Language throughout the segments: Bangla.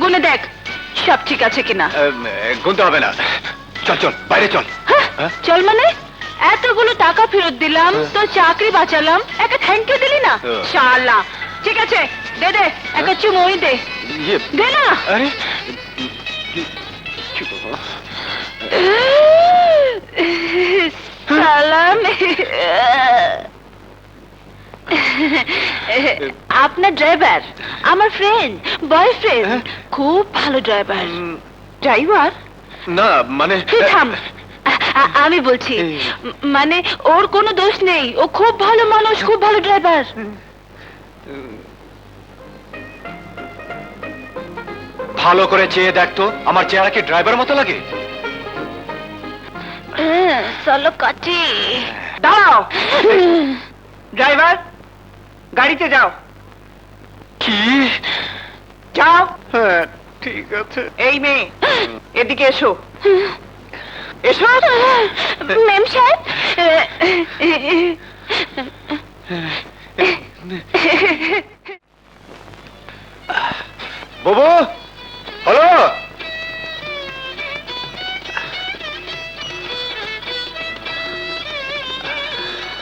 গুনে দেখ সব ঠিক আছে কিনা। গুনতে হবে না, চল চল বাইরে চল। চল মানে এতগুলো টাকা ফেরত দিলাম, তো চাকরি বাঁচালাম, একটা থ্যাংক ইউ দিলি না শালা। ঠিক আছে দে দে, একটা চুমুই দে, দে না। আরে সালাম। আপনার ড্রাইভার আমার ফ্রেন্ড, বয়ফ্রেন্ড, খুব ভালো ড্রাইভার। ড্রাইভার না মানে তুই থাম, আমি বলছি মানে ওর কোনো দোষ নেই, ও খুব ভালো মানুষ, খুব ভালো ড্রাইভার। ভালো করে চেয়ে দেখতো, আমার চেহারা কি ড্রাইভার মতো লাগে? চলো কাটি দাও। ড্রাইভার গাড়িতে যাও। কি? যাও। হ্যাঁ ঠিক আছে। এই মেয়ে এদিকে এসো, এসো। ম্যাম সাহেব, বাবু হ্যালো।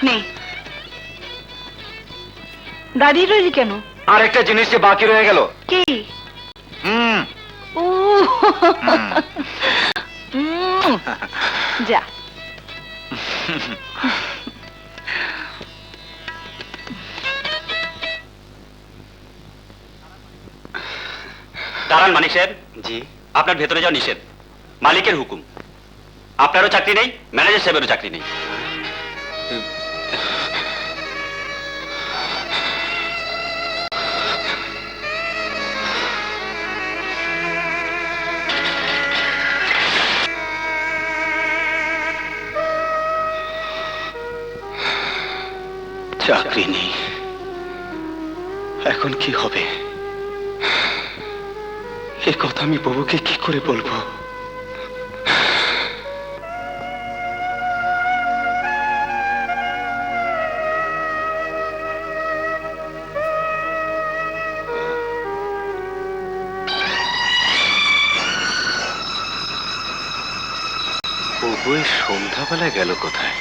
নে দাঁড়িয়ে রইলি কেন? আর একটা জিনিস যে বাকি রয়ে গেল। কি? ও যা। দাঁড়ান মানিক সাহেব, জি আপনার ভেতরে যাওয়া নিষেধ, মালিকের হুকুম। আপনারও চাকরি নেই, ম্যানেজার সাহেবেরও চাকরি নেই। চাকরি নেই, এখন কি হবে? এ কথা আমি বাবুকে কি করে বলবো? বাবু এই সন্ধ্যাবেলায় গেল কোথায়?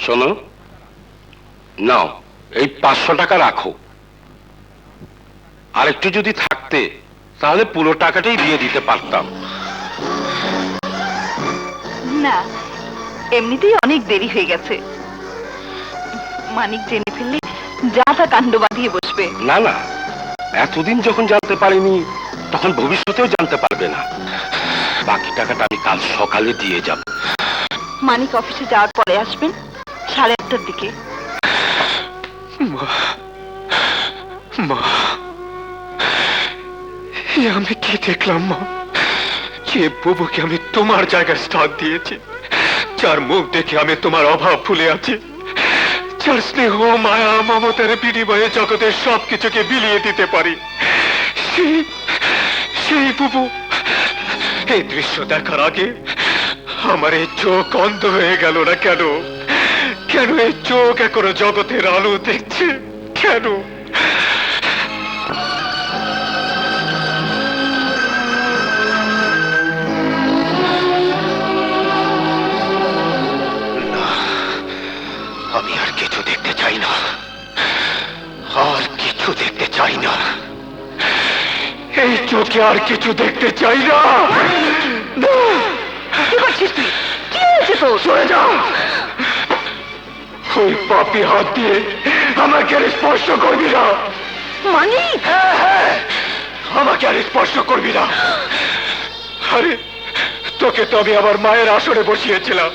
শোনো, নাও এই 500 টাকা রাখো। আর একটু যদি থাকতে তাহলে পুরো টাকাটাই দিয়ে দিতে পারতাম। না, এমনিতেই অনেক দেরি হয়ে গেছে। মানিক জেনে ফেললে যা তা কাণ্ড বাঁধিয়ে বসবে। না না, এতদিন যখন জানতে পারিনি তখন ভবিষ্যতেও জানতে পারবে না। বাকি টাকাটা আমি কাল সকালে দিয়ে যাব। মানিক অফিসে যাওয়ার পরে আসবেন 8:30টার দিকে। মা, আমি কি দেখলাম মা? যে বুবুকে আমি তোমার জায়গায় স্থান দিয়েছি, যার মুখ দেখে আমি তোমার অভাব ভুলে আছি, যার স্নেহ মায়া মমতার বিনিময়ে জগতের সবকিছুকে বিলিয়ে দিতে পারি, সেই বুবু এই দৃশ্য দেখার আগে আমার এই চোখ অন্ধ হয়ে গেল না কেন? কেন এই চোখ এখনো জগতের আলো দেখছে কেন? আমি আর কিছু দেখতে চাই না, আর কিছু দেখতে চাই না, এই চোখে আর কিছু দেখতে চাই না। কি করছিস তুই? কি হয়েছে তোর? সরে যাও! ওই পাপি হাত দিয়ে আমাকে আর স্পর্শ করবি না। মানিক, হ্যাঁ, আমাকে আর স্পর্শ করবি না। আরে তোকে তো আমি আমার মায়ের আসরে বসিয়েছিলাম।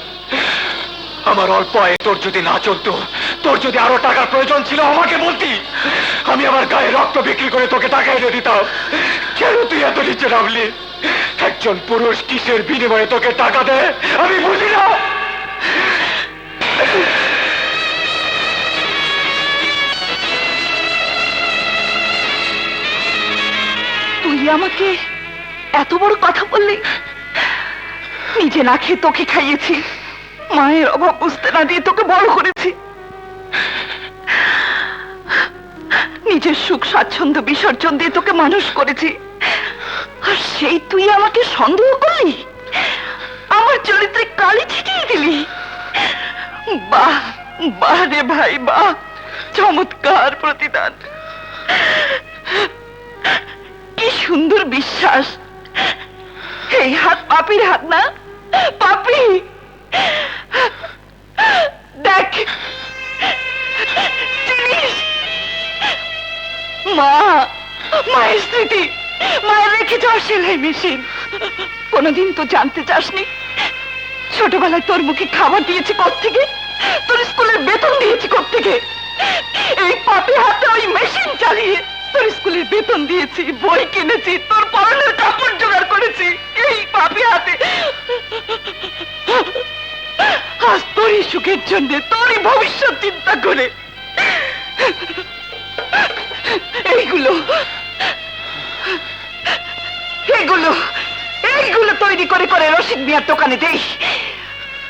আমার অল্প আয়ে তোর যদি না চলতো, তোর যদি আরো টাকার প্রয়োজন ছিল আমাকে বলতি, আমি আমার গায়ে রক্ত বিক্রি করে তোকে টাকা এনে দিতাম। কেন তুই এত নিচে নামলি? একজন পুরুষ কিসের বিনিময়ে তোকে টাকা দেয় আমি বুঝি না। আমাকে এত বড় কথা বললি? নিজে না খেয়ে তোকে খাইয়েছি, মায়ের অভাব বুঝতে না দিয়ে তোকে বড় করেছি, নিজের সুখ স্বাচ্ছন্দ্য বিসর্জন দিয়ে তোকে মানুষ করেছি, আর সেই তুই আমাকে সন্দেহ করলি, আমার চরিত্রে কালি ছিটিয়ে দিলি। বাহ বাহ রে ভাই বাহ, চমৎকার প্রতিদান, কি সুন্দর বিশ্বাস। এই হাত পাপির হাত না? পাপি, দেখ চিনিস? মা, মায়ের স্মৃতি, মায়ের রেখে যাওয়া সেলাই মেশিন। কোনোদিন তো জানতে চাসনি ছোটবেলায় তোর মুখে খাবার দিয়েছি কোত্থেকে, তোর স্কুলের বেতন দিয়েছি কোত্থেকে? এই পাপি হাতে ওই মেশিন চালিয়ে তোর স্কুলের বেতন দিয়েছি, বই কিনেছি, তোর পরনের কাপড় জোগাড় করেছি এই পাপি হাতে। আজ তোরই সুখের জন্য, তোরই ভবিষ্যৎ চিন্তা করে এইগুলো এইগুলো এইগুলো তৈরি করে করে রশিদ মিয়ার দোকানে দেই।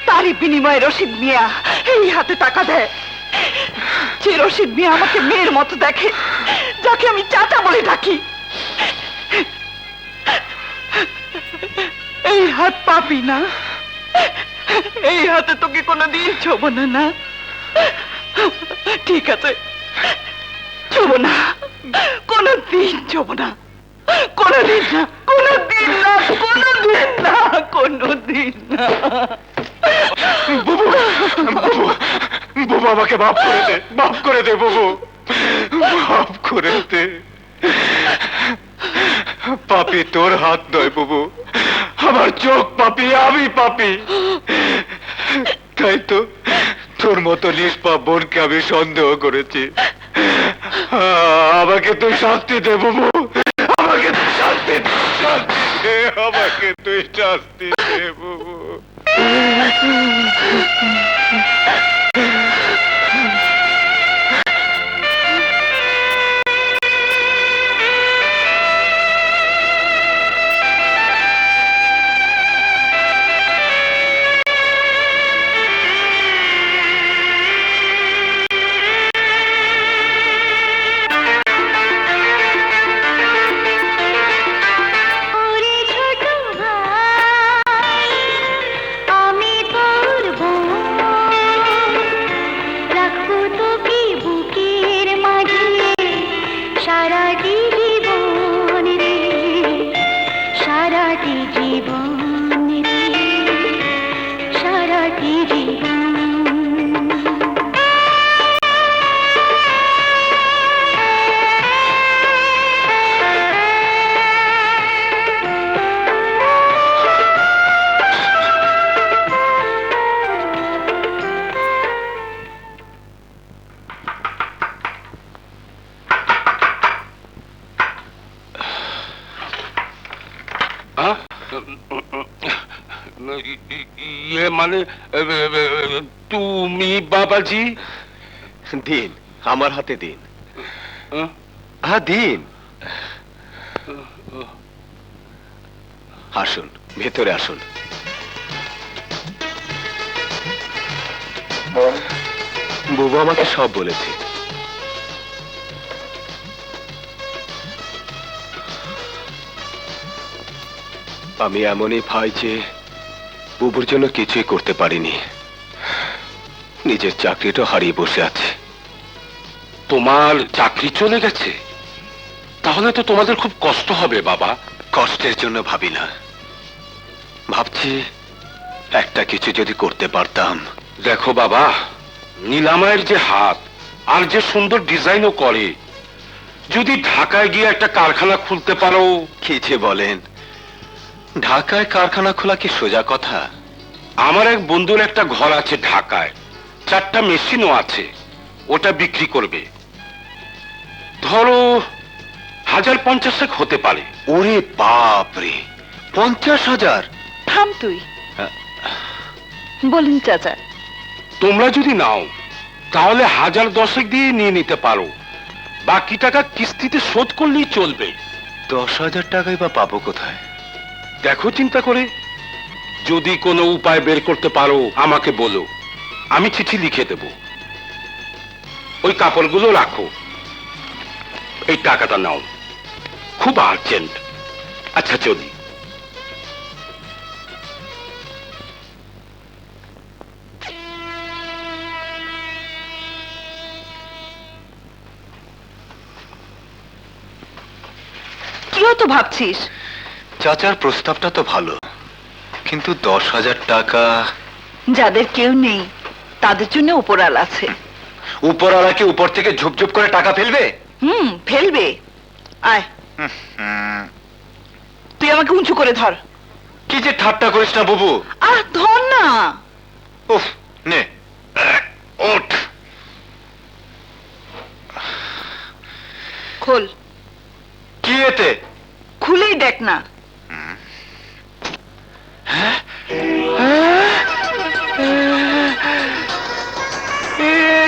তারই বিনিময়ে রশিদ মিয়া এই হাতে টাকা দেয়। যে রশিদ মিয়া আমাকে মেয়ের মতো দেখে, যাকে আমি চাচা বলে ডাকি, এই হাত পাবি না, এই হাতে তোকে কোনোদিন ছোব না। না ঠিক আছে, ছোব না, কোনোদিন ছোব না, কোনোদিন না, কোনোদিন না, কোনোদিন না, কোনোদিন না। বুবু, বুবু, বুবু আমাকে মাফ করে দে, মাফ করে দে বুবু, মাফ করে দে। পাপি তোর হাত নয় বুবু, আমার চোখ পাপি, আমি পাপি। তাই তো তোর মতো নিষ্পাপ বোনকে আমি সন্দেহ করেছি। আমাকে তুই শাস্তি দে বুবু, আমাকে তুই শাস্তি দে, শাস্তি দে, আমাকে তুই শাস্তি দে বুবু। ইয়ে মানে তুমি বাবাজি? দিন, আমার হাতে দিন। হ্যাঁ দিন। আসুন, ভেতরে আসুন। বুবু আমাকে সব বলেছে। আমি এমনই ভাই যে বুবুর জন্য কিছুই করতে পারিনি, নিজের চাকরিটা হারিয়ে বসে আছে। তোমার চাকরি চলে গেছে? তাহলে তো তোমাদের খুব কষ্ট হবে বাবা। কষ্টের জন্য ভাবি না, ভাবছি একটা কিছু যদি করতে পারতাম। দেখো বাবা, নিলামায়ের যে হাত, আর যে সুন্দর ডিজাইনও করে, যদি ঢাকায় গিয়ে একটা কারখানা খুলতে পারো। কি যে বলেন, ঢাকায় কারখানা খোলা কি সোজা কথা? আমার এক বন্ধুর একটা ঘর আছে ঢাকায়, 4টা মেশিনও আছে, ওটা বিক্রি করবে। ধরো 1050 হতে পারে। ওরে বাপ রে, 50,000! থাম তুই, বলুন চাচা। তোমরা যদি নাও তাহলে 1010 দিয়ে নিয়ে নিতে পারো, বাকি টাকা কিস্তিতে শোধ করলেই চলবে। 10,000 টাকাই বা পাবো কোথায়? দেখো চিন্তা করে, যদি কোনো উপায় বের করতে পারো আমাকে বলো, আমি চিঠি লিখে দেব। ওই কাপড়গুলো রাখো, এই টাকাটা নাও, খুব আর্জেন্ট। আচ্ছা চলি। কি তো ভাবছিস? চাচার প্রস্তাবটা তো ভালো, কিন্তু 10,000 টাকা। যাদের কেউ নেই তাদের জন্য উপরাল আছে। উপরওয়ালা কি উপর থেকে ঝুপঝুপ করে টাকা ফেলবে? ফেলবে। আয়, তুই আমাকে উঁচু করে ধর। কি যে ঠাট্টা করিস না বুবু। ধর না। উফ, নে ওঠ। খোল। কি এতে? খুলেই দেখ না।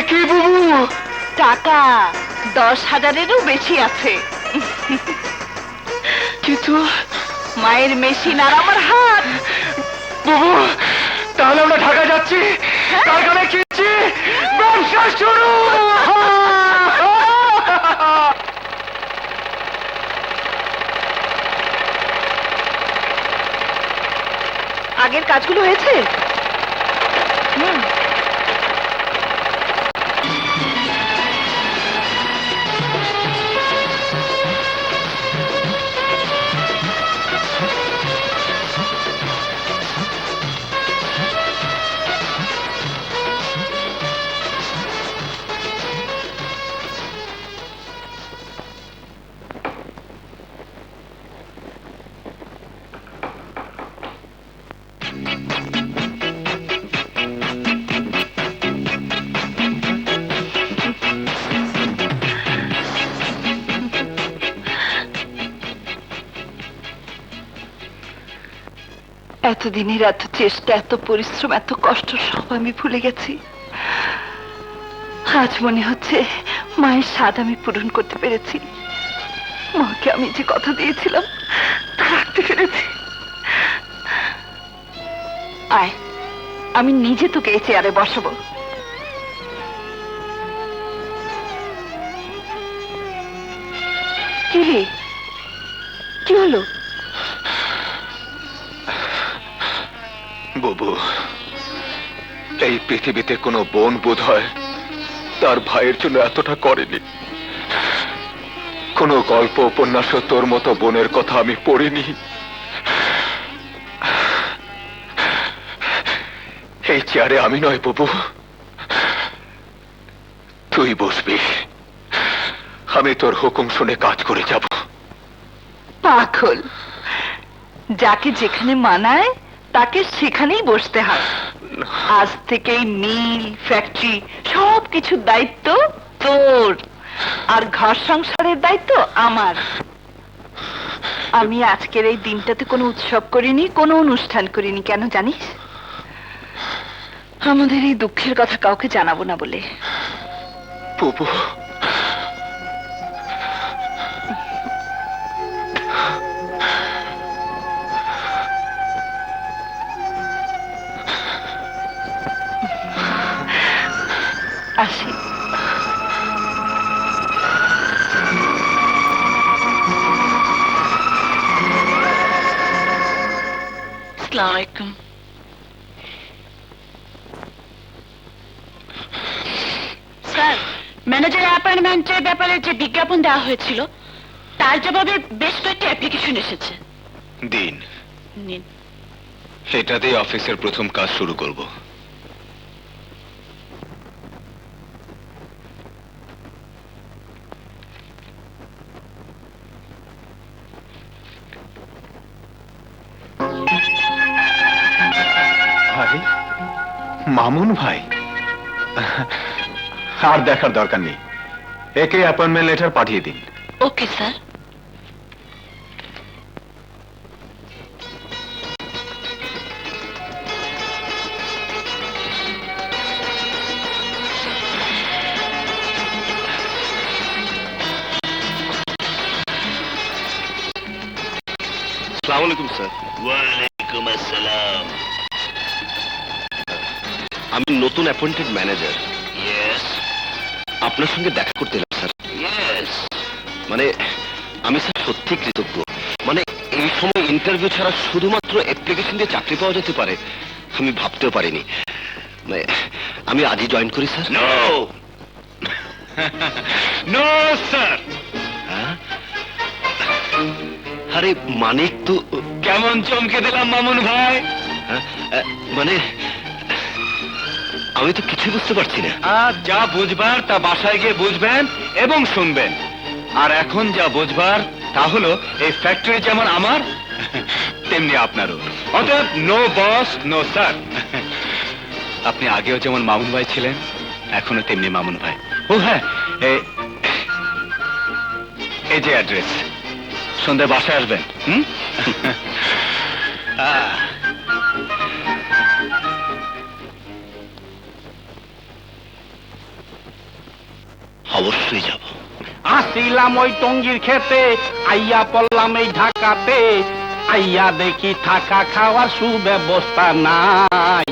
কি বুবু? টাকা 10,000-এরও বেশি আছে। কিন্তু মায়ের মেশিন আর আমার হাত। বুবু, তাহলে আমরা ঢাকা যাচ্ছি, কারখানা কিনছি, ব্যবসা শুরু। আগের কাজগুলো হয়েছে? এতদিনের এত চেষ্টা, এত পরিশ্রম, এত কষ্ট সব আমি ভুলে গেছি। আজ মনে হচ্ছে মায়ের স্বাদ আমি পূরণ করতে পেরেছি। মাকে আমি যে কথা দিয়েছিলাম তা রাখতে পেরেছি। আয়, আমি নিজে তোকে এই চেয়ারে বসাবো। কি রে, কি হলো? বুবু, এই পৃথিবীতে কোনো বোন বোধ হয় তার ভাইয়ের জন্য এতটা করেনি। কোনো গল্প উপন্যাস তোর মতো বোনের কথা আমি পড়িনি। এই চেয়ারে আমি নয় বুবু, তুই বসবি। আমি তোর হুকুম শুনে কাজ করে যাব। পাগল, যাকে যেখানে মানায় তাকে সেখানেই বসতে হয়। আজ থেকেই মিল, ফ্যাক্টরি সব কিছুর দায়িত্ব তোর, আর ঘর সংসারের দায়িত্ব আমার। আমি আজকের এই দিনটাতে কোনো উৎসব করিনি, কোনো অনুষ্ঠান করিনি। কেন জানিস? আমাদের এই দুঃখের কথা কাউকে জানাবো না বলে। বুবু, আসি। আসসালামু আলাইকুম। স্যার, ম্যানেজার অ্যাপয়েন্টমেন্টের ব্যাপারে যে বিজ্ঞাপন দেওয়া হয়েছিল তার জবাবে বেশ কয়েকটি অ্যাপ্লিকেশন এসেছে। দিন, নিন। এটা দিয়ে অফিসের প্রথম কাজ শুরু করব। ভাই, মামুন ভাই, আর দেখার দরকার নেই। একে অ্যাপয়েন্টমেন্ট লেটার পাঠিয়ে দিন। Okay sir. আসসালামু আলাইকুম স্যার। ওয়ালাইকুম আসসালাম। আমি নতুন অ্যাপয়েন্টেড ম্যানেজার, ইয়েস আপনার সঙ্গে দেখা করতে এলাম স্যার। ইয়েস। মানে আমি স্যার সত্যি কৃতজ্ঞ। মানে এই সময় ইন্টারভিউ ছাড়া শুধুমাত্র অ্যাপ্লিকেশন দিয়ে চাকরি পাওয়া যেতে পারে আমি ভাবতেও পারিনি। মানে আমি আজই জয়েন করি স্যার। No no sir. হ্যাঁ? আরে মানিক তো কেমন চমকে দিলাম মামুন ভাই? হ্যাঁ? মানে আমি তো কিছুই বুঝতে পারছি না। যা বুঝবার তা বাসায় গিয়ে বুঝবেন এবং শুনবেন। আর এখন যা বুঝবার তা হলো এই ফ্যাক্টরি যেমন আমার তেমনি আপনারও। অতএব নো বস নো স্যার। আপনি আগেও যেমন মামুন ভাই ছিলেন, এখনো তেমনি মামুন ভাই। ও হ্যাঁ, এই যে অ্যাড্রেস, সন্ধ্যায় বাসায় আসবেন। অবশ্যই যাব। আসিলাম ওই টঙ্গির খেতে, আইয়া পড়লাম এই ঢাকাতে, আইয়া দেখি থাকা খাওয়ার সুব্যবস্থা নাই।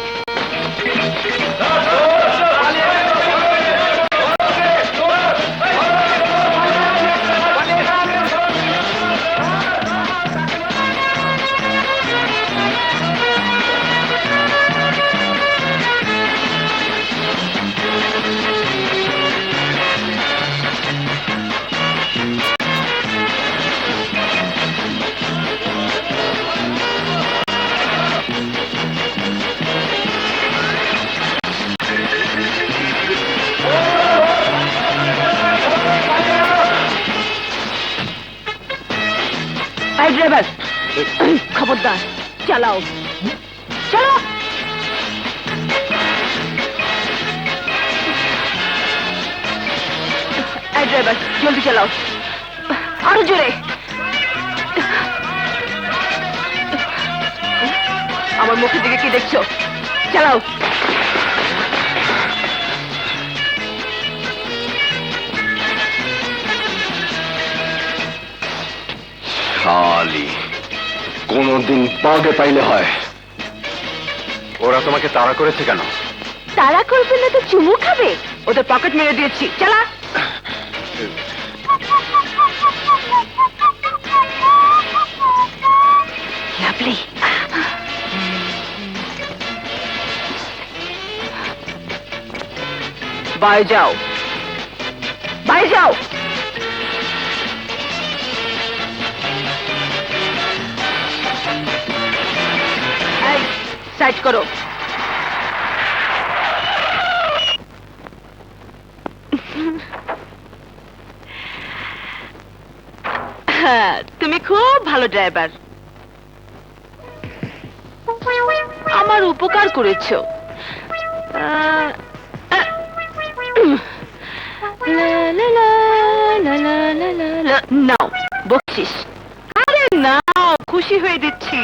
এই ড্রাইভার, খবরদার, চালাও চালাও। এই ড্রাইভার, জলদি চালাও, আরো জোরে। আমার মুখের দিকে কি দেখছো? চালাও। শালি, কোনদিন বাগে পাইলে হয়। ওরা তোমাকে তাড়া করেছে কেন? তারা করবে না তো চুমু খাবে? ওদের পকেট মেরে দিয়েছি, চালা। লাভলি। বাইরে যাও, বাইরে যাও। এই, সাইড করো। হ্যাঁ, তুমি খুব ভালো ড্রাইভার, আমার উপকার করেছো। নাও বকশিস। আরে নাও, খুশি হয়ে দিচ্ছি।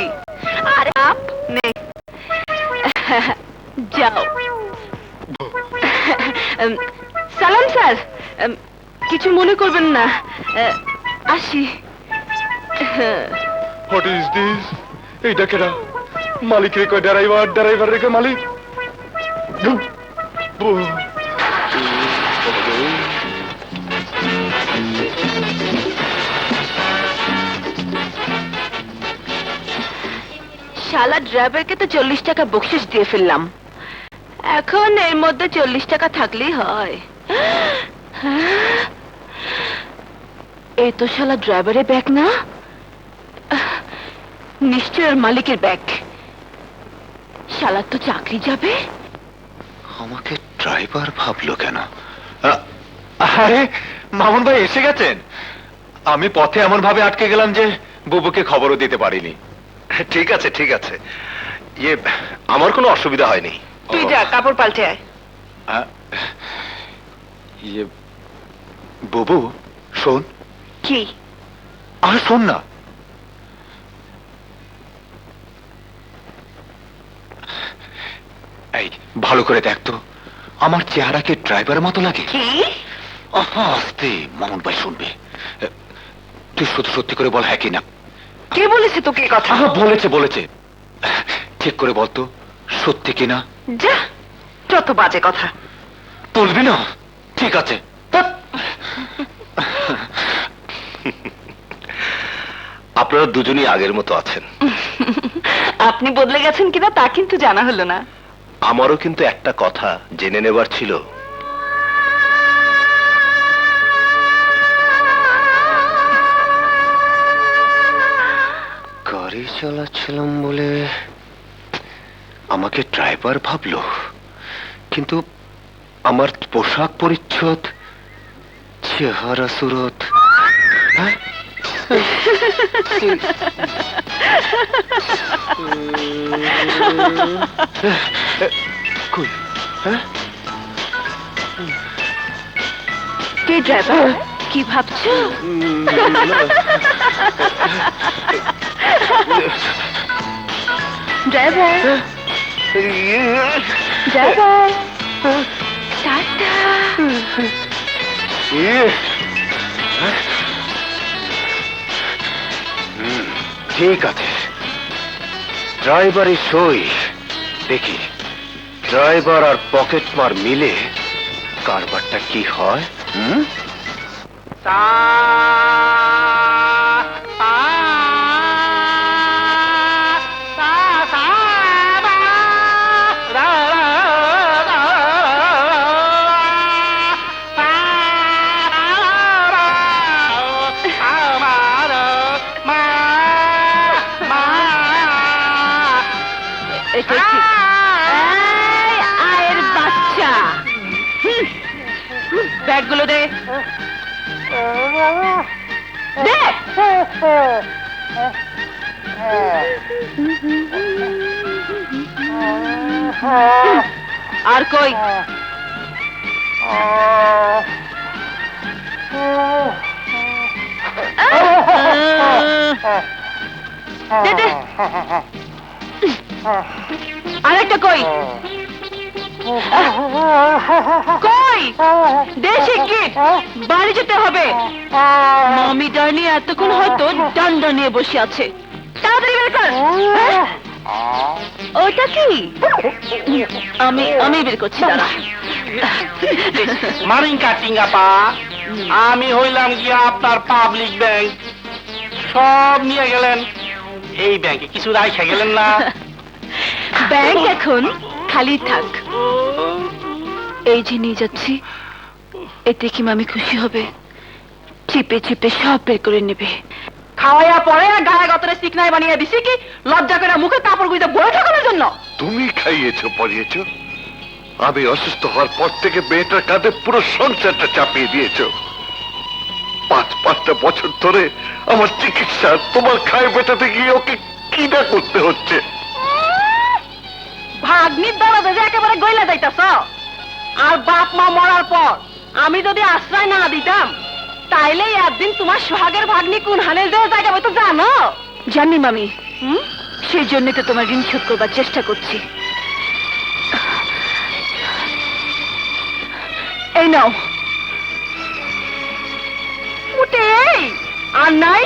আরে আপ নে, যাও। সালাম স্যার, কিছু মনে করবেন না, আসি। What is this? এইটা কেডা? মালিক রেখে ড্রাইভার, ড্রাইভার রেখে মালিক। শালা ড্রাইভারকে তো 40 টাকা বকশিস দিয়ে ফেললাম, এখন এর মধ্যে 40 টাকা থাকলেই হয়। এই তো শালা ড্রাইভারের ব্যাগ না, নিশ্চয় ওর মালিকের ব্যাগ। শালার তো চাকরি যাবে। আমাকে ড্রাইভার ভাবলো কেন? আরে মামুন ভাই এসে গেছেন। আমি পথে এমন ভাবে আটকে গেলাম যে বুবুকে খবরও দিতে পারিনি। ঠিক আছে ঠিক আছে, ইয়ে আমার কোনো অসুবিধা হয়নি। তুই যা, কাপড় পাল্টে আয়। ইয়ে বুবু, শোন। কি? আর শোন না, এই ভালো করে দেখ তো, আমার চেহারাকে ড্রাইভারের মতো লাগে? কি? আস্তে, মামুন ভাই শুনবে। তুই সত্যি সত্যি করে বল, হ্যাঁ কি না। কে বলেছে তোকে এ কথা? বলেছে বলেছে। ঠিক করে বলতো সত্যি কিনা। যা, যত বাজে কথা। বলবি না? ঠিক আছে। আপনারা দুজনই আগের মতো আছেন। আপনি বদলে গেছেন কিনা তা কিন্তু জানা হলো না। আমারও কিন্তু একটা কথা জেনে নেবার ছিল। গাড়ি চালাচ্ছিলাম বলে আমাকে ড্রাইভার ভাবলো, কিন্তু আমার পোশাক পরিচ্ছদ, চেহারা সুরত, হ্যাঁ? কই? হ্যাঁ? কে ড্রাইভার? কি ভাবছো? Driver, driver, tata. ঠিক আছে, ড্রাইভারই সই। দেখি ড্রাইভার আর পকেট মার মিলে কারবারটা কি হয়। এটা ঠিক। এই, আয়ের বাচ্চা, ব্যাগগুলো দে। দে। আর কই? দে দে। আরেকটা কই? কই? দে শিগগির, বাড়ি যেতে হবে। মমি ডার্নি এতক্ষণ হয়তো ডান্ডা নিয়ে বসে আছে। তাড়াতাড়ি বের কর। হ্যাঁ? ওটা কি? আমি বের করছি, দাঁড়া। মারিং কাটিং আপা, আমি হইলাম গিয়া আপনার পাবলিক ব্যাংক, সব নিয়ে গেলেন। এই ব্যাংকে কিছু রাইখা গেলেন না? ব্যাংক এখন খালি থাক। এই যে নিয়ে যাচ্ছি, এতে কি মামি খুশি হবে? চিপে চিপে সব বের করে নেবে। খাওয়াইয়া পরে গায়ে গতরে চিকনাই বানিয়ে দিছি কি লজ্জা করে মুখে কাপড় গুঁজে বয়ে ঠাকানোর জন্য? তুমি খাইয়েছো পরিয়েছো, আমি অসুস্থ হওয়ার পর থেকে মেয়েটার কাঁধে পুরো সংসারটা চাপিয়ে দিয়েছো। 5-5টা বছর ধরে আমার চিকিৎসা তোমার খায় বেটাতে গিয়ে ওকে কি না করতে হচ্ছে। ভাগ্নির দরজা যে একেবারে গইলা যাইতাছ। আর বাপ মা মরার পর আমি যদি আশ্রয় না দিতাম, তাইলে একদিন তোমার সোহাগের ভাগ্নি কোন হানের দেওয়া জায়গা তো জানো? জানি মামি, সেই জন্য তো তোমার ঋণ শোধ করবার চেষ্টা করছি। এই নাও। উঠে আর নাই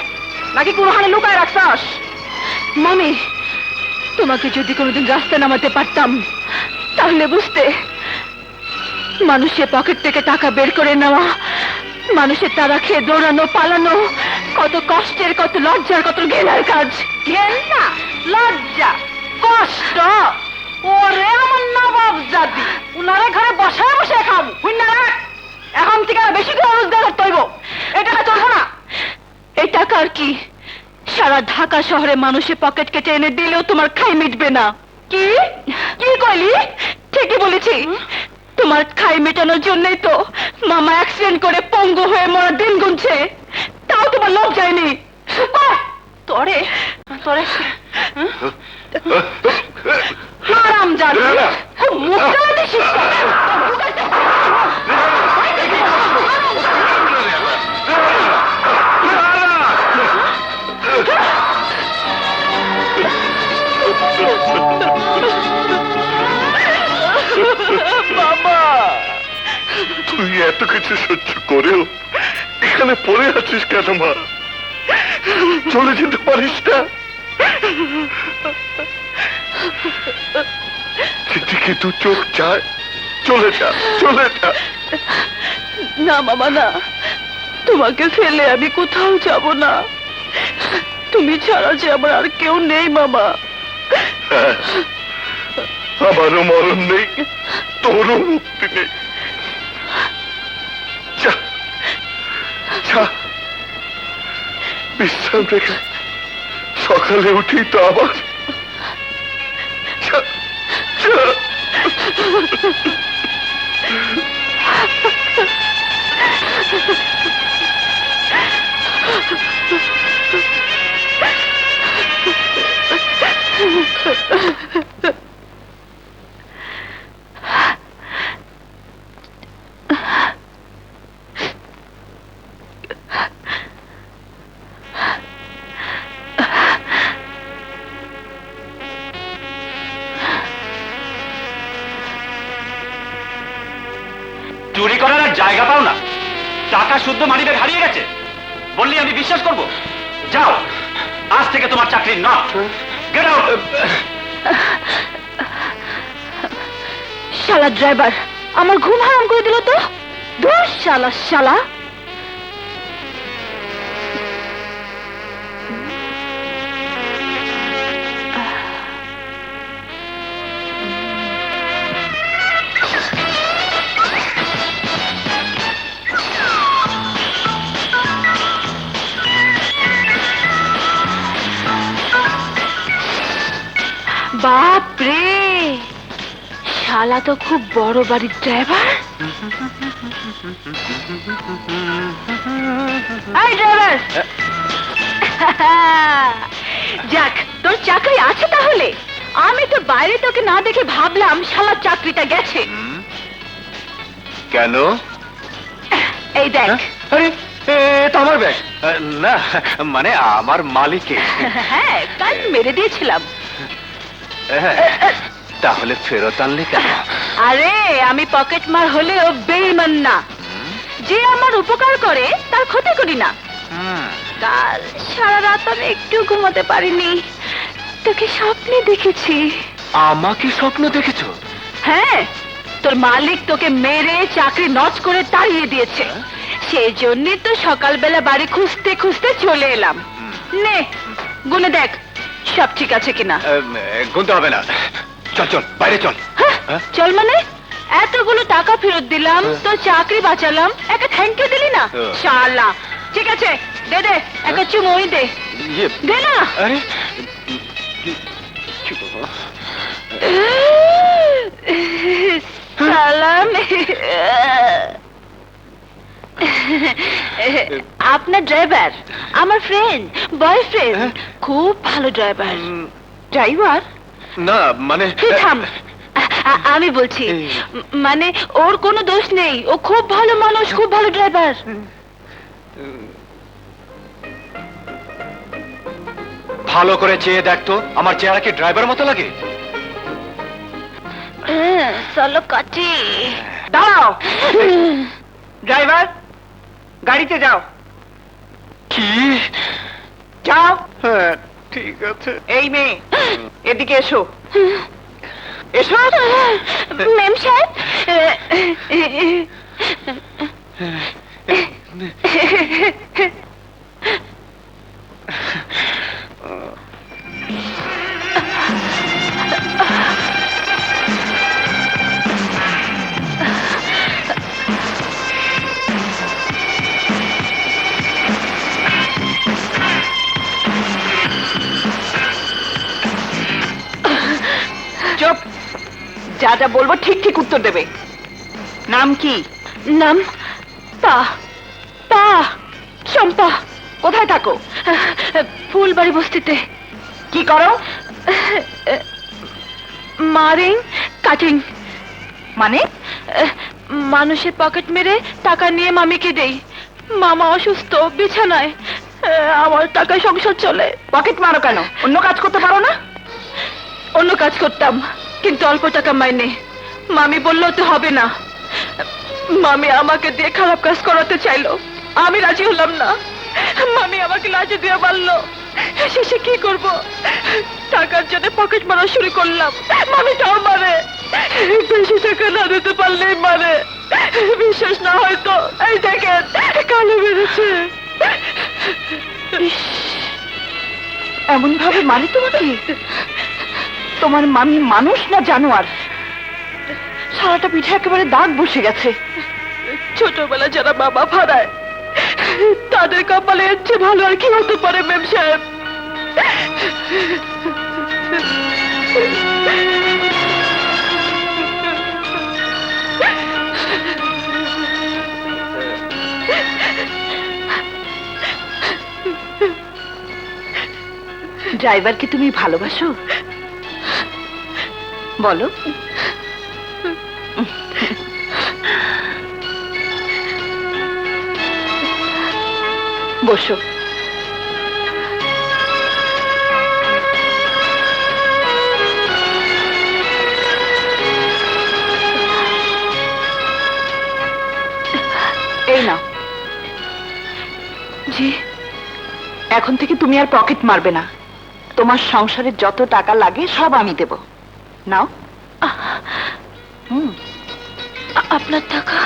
নাকি কোন হানে লুকায় রাখছস? মামি, তোমাকে যদি কোনোদিন রাস্তায় নামাতে পারতাম তাহলে বুঝতে, মানুষের পকেট থেকে টাকা বের করে নেওয়া, মানুষের তারা খেয়ে দৌড়ানো পালানো কত কষ্টের, কত লজ্জার, কত ঘেনার কাজ। ঘেন্না, লজ্জা, কষ্ট, ওরে আমার নবাব জাতি, উনারে ঘরে বসায় বসে খাবো। এখন থেকে আর বেশি করে রোজগার করতে হইব। এটা চলবো না। এই টাকা আর কি সারা ঢাকা শহরে মানুষের পকেট কেটে এনে দিলেও তোমার খাই মিটবে না। কি কি কইলি? ঠিকই বলেছি। তোমার খাই মেটানোর জন্যই তো মামা অ্যাক্সিডেন্ট করে পঙ্গু হয়ে মরার দিন গুনছে। তাও তোমার লোভ যায়নি। তোরে তোরে হারাম জানি মুখটা দিছিস। তুই এত কিছু সহ্য করেও এখানে পড়ে আছিস কেন মা? চলে যেতে পারিস না? যেদিকে দু চোখ চায় চলে যা, চলে যা। না মামা না, তোমাকে ফেলে আমি কোথাও যাব না। তুমি ছাড়া যে আমার আর কেউ নেই মামা। হ্যাঁ, আমারও মরণ নেই, তোরও মুক্তি নেই। যা, যা, বিশ্রাম রেখে সকালে উঠি তো আবার। যা, যা। চুরি করার আর জায়গা পাও না, টাকা শুদ্ধ মানিব্যাগ হারিয়ে গেছে বললি আমি বিশ্বাস করব? যাও, আজ থেকে তোমার চাকরি না। Get out. শালা ড্রাইভার আমার ঘুম হারাম করে দিল তো। ধুর শালা শালা। বাপরে, শালা তো খুব বড় বাড়ির ড্রাইভার। এই ড্রাইভার, যাক তোর চাকরি আছে তাহলে। আমি তো বাইরে তোকে না দেখে ভাবলাম শালা চাকরিটা গেছে। কেন? এই দেখ। আরে এটা আমার ব্যাগ। না মানে আমার মালিকের। হ্যাঁ, কাল মেরে দিয়েছিলাম। তাহলে ফেরত আনলে কেন? আরে আমি পকেট মার হলেও বেঈমান না। যে আমার উপকার করে তার ক্ষতি করি না। কাল সারা রাত আমি একটু ঘুমাতে পারিনি, তোকে স্বপ্নে দেখেছি। আমাকে স্বপ্ন দেখেছো? হ্যাঁ, তোর মালিক তোকে মেরে চাকরি নষ্ট করে তাড়িয়ে দিয়েছে। সেই জন্যই তো সকালবেলা বাড়ি খুঁজতে খুঁজতে চলে এলাম। নে গুনে দেখ সব ঠিক আছে কিনা। গুনতে হবে না, চল চল বাইরে চল। হ্যাঁ, চল মানে? এতগুলো টাকা ফেরত দিলাম, তো চাকরি বাঁচালাম, একটা থ্যাংক ইউ দিলি না শালা। ঠিক আছে, দে দে একটা চুমুই দে। দে না। আরে সালাম। আপনার ড্রাইভার আমার ফ্রেন্ড, বয়ফ্রেন্ড, খুব ভালো ড্রাইভার। ড্রাইভার না মানে তুই থাম। আমি বলছি মানে ওর কোনো দোষ নেই, ও খুব ভালো মানুষ, খুব ভালো ড্রাইভার। ভালো করে চেয়ে দেখতো আমার চেহারা কি ড্রাইভার মতো লাগে? চলো কাটি। দাঁড়াও ড্রাইভার, গাড়িতে যাও। কি? যাও। হ্যাঁ ঠিক আছে। এই মেয়ে এদিকে এসো। এসো। ম্যাম সাহেব, চুপ। যা যা বলবো ঠিক ঠিক উত্তর দেবে। নাম কি? নাম পা পা চম্পা। কোথায় থাকো? ফুলবাড়ি বস্তিতে। কি করো? মারিং কাটিং। মানে? মানুষের পকেট মেরে টাকা নিয়ে মামিকে দেই। মামা অসুস্থ, বিছানায়, আমার টাকায় সংসার চলে। পকেট মারো কেন? অন্য কাজ করতে পারো না? অন্য কাজ করতাম, কিন্তু অল্প টাকা মাইনে। মামি বললো তো হবে না। মামি আমাকে দিয়ে খারাপ কাজ করাতে চাইলো, আমি রাজি হলাম না। মামি আমাকে লাজে দিয়ে মারলো। শেষে কি করব, টাকার জন্য পকেট মারা শুরু করলাম, মামিটাও মারে। বেশি টাকা না দিতে পারলেই মারে। বিশ্বাস না হয়তো এই দেখেন কালো বেরোচ্ছে। এমন ভাবে মারে তোমাকে? তোমার মামি মানুষ না জানোয়ার? সারাটা পিঠে একেবারে দাগ বসে গেছে। ছোটবেলা যারা বাবা হারায় তাদের কপালে এর চেয়ে ভালো আর কি হতে পারে মেম সাহেব? ড্রাইভারকে তুমি ভালোবাসো? বলো। বসো। এই নাও। জি, এখন থেকে তুমি আর পকেট মারবে না। তোমার সংসারে যত টাকা লাগে সব আমি দেব। নাও। আপনার টাকা?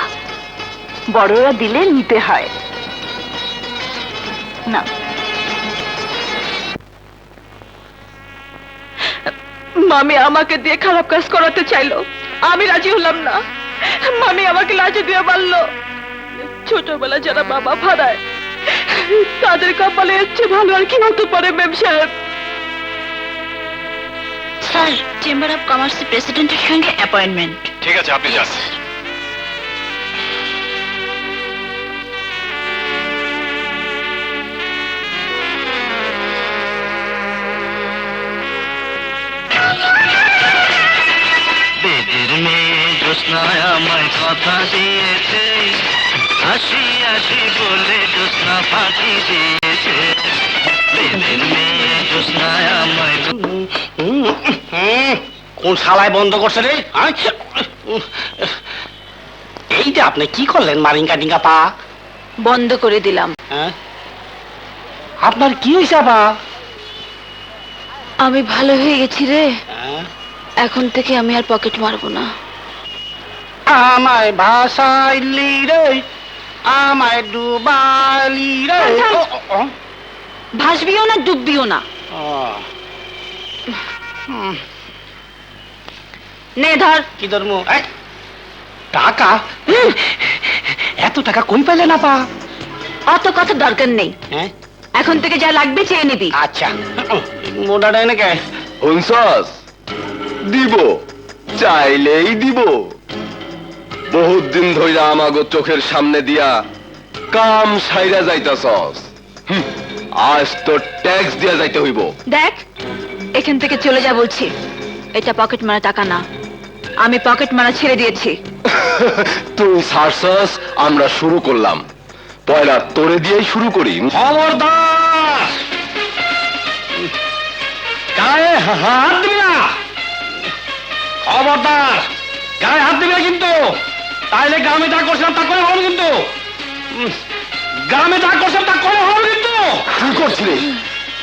বড়রা দিলে নিতে হয়। না, মামি আমাকে দিয়ে খারাপ কাজ করাতে চাইলো, আমি রাজি হলাম না। মামি আমাকে লাজে দিয়ে মারলো। ছোটবেলা যারা বাবা হারায় তাদের কপালে এর চেয়ে ভালো আর কি হতে পারে মেম সাহেব? স্যার, চেম্বার অফ কমার্সের প্রেসিডেন্টের সঙ্গে অ্যাপয়েন্টমেন্ট। ঠিক আছে, আপনি যান। বেদের মেয়ে জ্যোৎস্নায় আমায় কথা দিয়েছে, হাসি হাসি বলে জ্যোৎস্না ফাঁকি দিয়েছে। বেদের মেয়ে জ্যোৎস্নায় আমায়। কোন শালায় বন্ধ করছে রে? এইটা আপনি কি করলেন মারিঙ্গা টিঙ্গা পা? বন্ধ করে দিলাম। হ্যাঁ, আপনার কি হয়েছে আপা? আমি ভালো হয়ে গেছি রে। হ্যাঁ? এখন থেকে আমি আর পকেট মারবো না। আমায় ভাসাইলি রে, আমায় ডুবাইলি রে। থাম, থাম। ভাসবিও না, ডুববিও না। নে ধর। কি ধর্ম? টাকা? এত টাকা কই পাইলে না পা? অত কথা দরকার নেই, হ্যাঁ, এখন থেকে যা লাগবে চেয়ে নিবি। আচ্ছা। মোটাটা এনে কে? হুনসস দিব, চাইলেই দিব। বহুত দিন ধইরা আমাগো চোখের সামনে দিয়া কাম সাইরা যাইতাছস। আজ তো ট্যাক্স দিয়া যাইতে হইব। দেখ, এখান থেকে চলে যা বলছি। এটা পকেট মারা টাকা না, আমি পকেট মারা ছেড়ে দিয়েছি। তুই সারছস, আমরা শুরু করলাম। পয়লা তোরে দিয়েই শুরু করি। খবরদার, গায়ে হাত দিবি না। খবরদার, গায়ে হাত দিবি না কিন্তু। তাইলে গ্রামে যা করছিলাম তা করে হবে কিন্তু। গ্রামে যা করছিলাম তা করে হবে কিন্তু। কি করছিলি?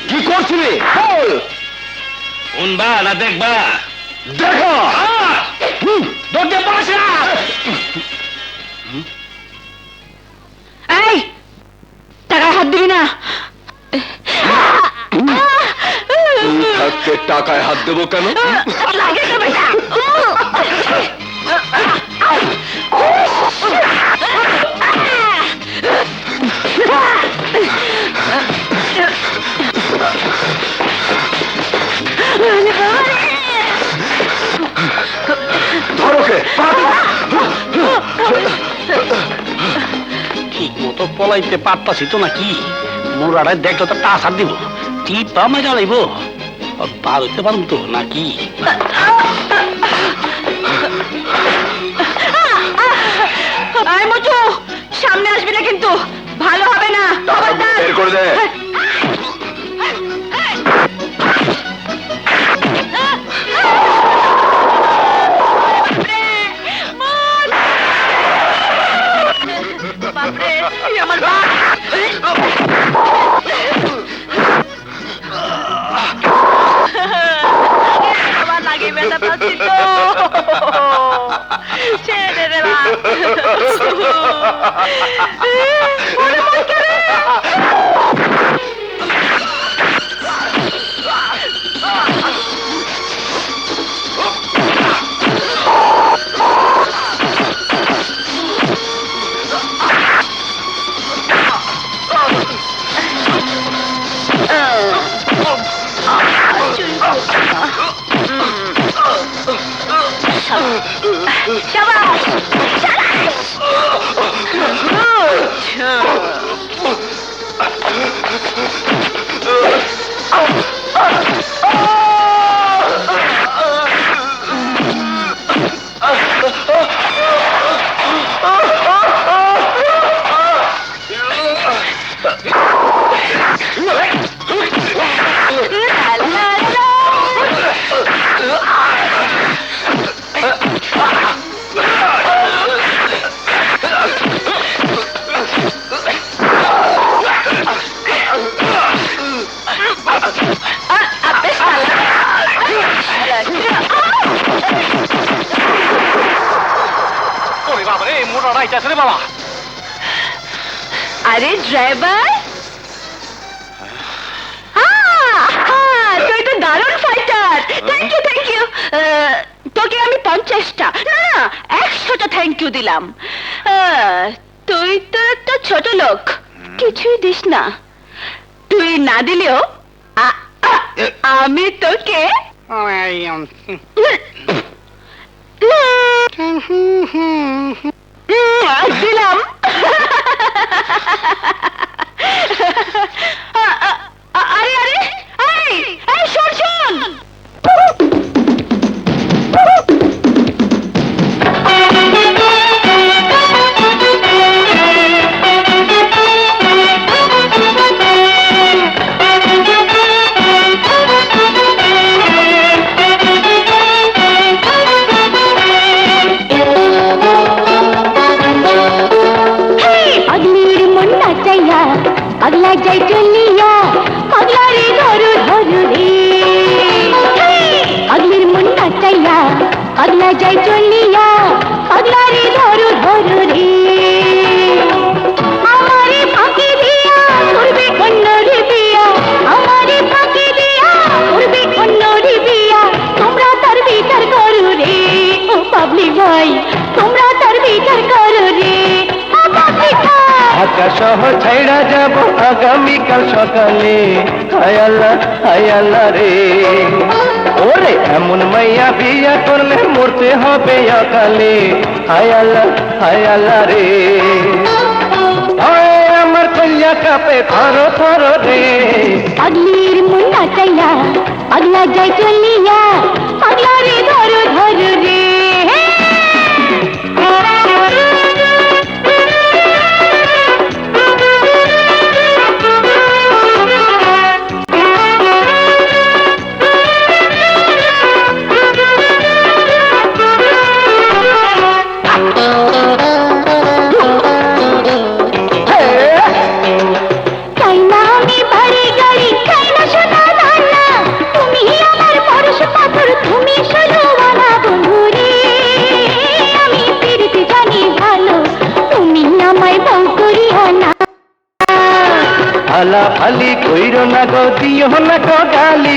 কি করছিলি? বল। শুনবা না দেখবা? দেখা। দৌড়তে পারছ না। এই, টাকায় হাত দিবি না। তুই থাকতে টাকায় হাত দেবো কেন? লাগে তো বেটা। ধরোকে। ঠিক মতো পলাইতে পারতাছি তো নাকি? মোরাড়ায় দেখলে তো টাচ হাত দিব, টিপা মেজা লাইব। পার হইতে পারুন তো নাকি? আয় মজু, সামনে আসবি না কিন্তু, ভালো হবে না। বের করে দে। বাপরে, আমার বাপ। আমার লাগে ব্যথা পাচ্ছি তো, ছেড়ে দে রে মা। ওরে মা, কে রে? শাবাশ! আরে ড্রাইভার, তুই তো দারুণ fighter. Thank you, thank you. তোকে আমি 50টা না 100টা থ্যাংক ইউ দিলাম। তুই তো একটা ছোট লোক, কিছুই দিস না। তুই না দিলেও আমি তোকে দিলাম। আরে আরে, এই শোন শোন, পাগলা যাই চলিয়া, পাগলা রে ধরু ধরু রে। পাগলির মন নাচাইয়া, পাগলা যাই চলিয়া, পাগলা রে ধরু ধরু রে। আমারে ফাঁকি দিয়া করবে অন্য রে বিয়া, আমারে ফাঁকি দিয়া করবে অন্য রে বিয়া। তোমরা তার বিচার করো রে, ও পাবলিক ভাই, তোমরা তার বিচার করো রে। ঢাকা শহর ছাইড়া যাব আগামীকাল সকালে, হায় আল্লাহ রে। ওরে এমন মাইয়া বিয়া করলে মরতে হবে অকালে, হায় আল্লাহ রে। আমার কলিয়া কাপে ধরো ধরো রে। পাগলির মন নাচাইয়া, পাগলা যাই চলিয়া, পাগলা রে ধরো ধরো রে। ফালি কইরো না গো, দিও না গো গালি,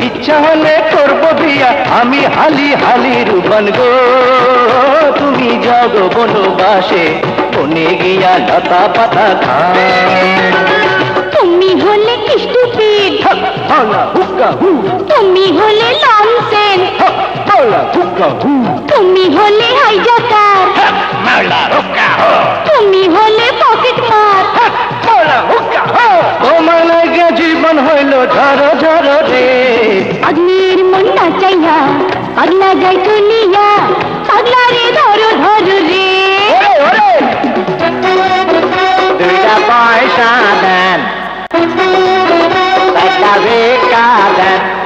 ইচ্ছা হলে করবো বিয়া আমি হালি হালি রূপন গো। তুমি যাও গো বনবাসে, বনে গিয়া লতা পাতা খায়। তুমি হলে স্টুপিড, তুমি হলে ননসেন্স, তুমি হলে হাইজাকার, তুমি হলে পকেট মার। তোমার লাগে জীবন হইল ঝড় ঝড় রে। পাগলির মন নাচাইয়া, পাগলা যাই চলিয়া, পাগলা রে ধরো ধরো রে। দুইটা পয়সা দেন,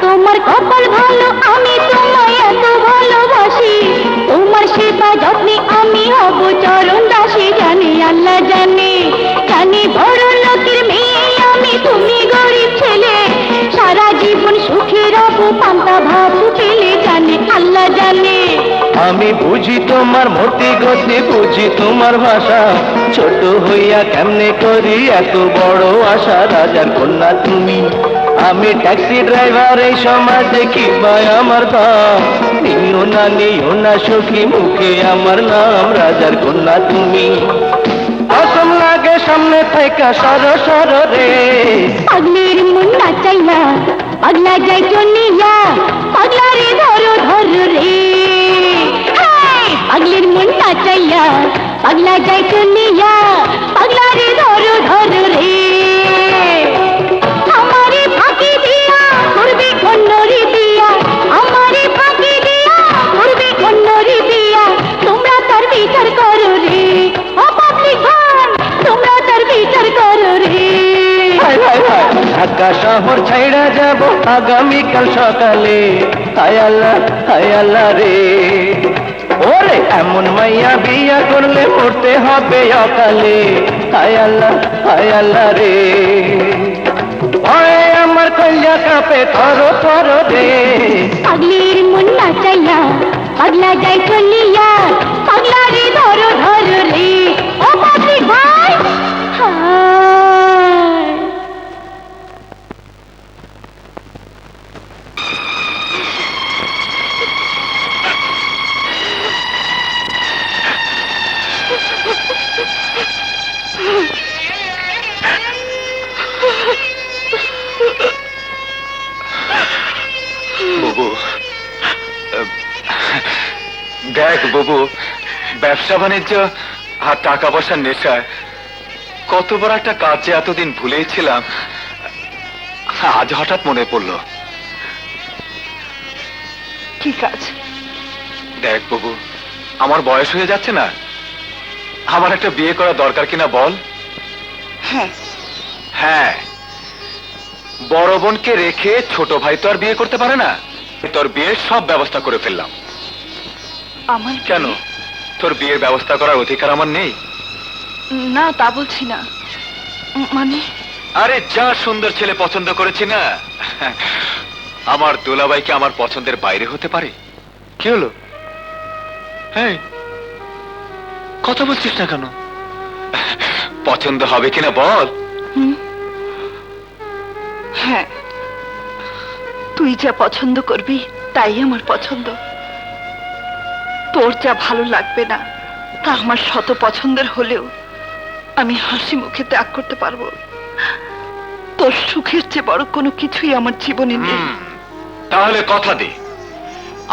তোমার কপাল ভালো, আমি তোমায় এত ভালোবাসি। তোমার সেবা যত্নে আমি হব চরণ দাসী। জানি আল্লাহ জানে, জানি বড় পান্তা ভাত পেলে জানে আল্লাহ জানে। আমি বুঝি তোমার মতি গতি, বুঝি তোমার ভাষা, ছোট হইয়া কেমনে করি এত বড় আশা। রাজার কন্যা তুমি, আমি ট্যাক্সি ড্রাইভার, এই সমাজে কি পায় আমার দাম। নিও না সখী, মুখে আমার নাম। রাজার কন্যা তুমি, আসম লাগে সামনে থাইকা সর সর রে। পাগলের মন নাচাইয়া পাগলা যায় চলিয়া, পাগলা রে ধরো ধরো রে। হাই! পাগলের মন নাচাইয়া পাগলা যায় চলিয়া, পাগলা রে ধরো ধরো রে। আমারে ফাঁকি দিয়া করবে অন্যরে বিয়া, আমারে ফাঁকি দিয়া করবে অন্যরে বিয়া। তোমরা তার বিচার করো রে, ও পাবলিক ভাই, তোমরা তার বিচার করো রে। হায় হায় হায়, ঢাকা শহর ছাইড়া যাব আগামীকাল সকালে। হায় আল্লাহ রে। ওরে এমন মাইয়া বিয়া করলে পড়তে হবে অকালে। হায় আল্লাহ রে। ভয়ে আমার কলিজা কাঁপে থর থর রে। পাগলের মন নাচাইয়া পাগলা যায় চলিয়া, পাগলা রে ধরো ধরো রে। ও পাবলিক ভাই, হায়! বুবু, দেখ বুবু, ব্যবসা বাণিজ্য আর টাকা পয়সার নেশায় কত বড় একটা কাজ যে এতদিন ভুলেই ছিলাম, আজ হঠাৎ মনে পড়লো। কি কাজ? দেখ বুবু, আমার বয়স হয়ে যাচ্ছে না, আমার একটা বিয়ে করা দরকার কিনা বল? হ্যাঁ। হ্যাঁ, বড় বোনকে রেখে ছোট ভাই তো আর বিয়ে করতে পারে না। তোর বিয়ের সব ব্যবস্থা করে ফেললাম। আমার কেন, তোর বিয়ের ব্যবস্থা করার অধিকার আমার নেই? না, তা বলছি না, মানে আরে যা সুন্দর ছেলে পছন্দ করেছি না, আমার দুলাভাইকে আমার পছন্দের বাইরে হতে পারে? কি হলো? হ্যাঁ, কথা বলছিস না কেন? পছন্দ হবে কিনা বল? হ্যাঁ, তুই যা পছন্দ করবি তাই আমার পছন্দ। তোর যা ভালো লাগবে না তা আমার শত পছন্দের হলেও আমি হাসি মুখে ত্যাগ করতে পারবো। তোর সুখের চেয়ে বড় কোনো কিছুই আমার জীবনে নেই। তাহলে কথা দে,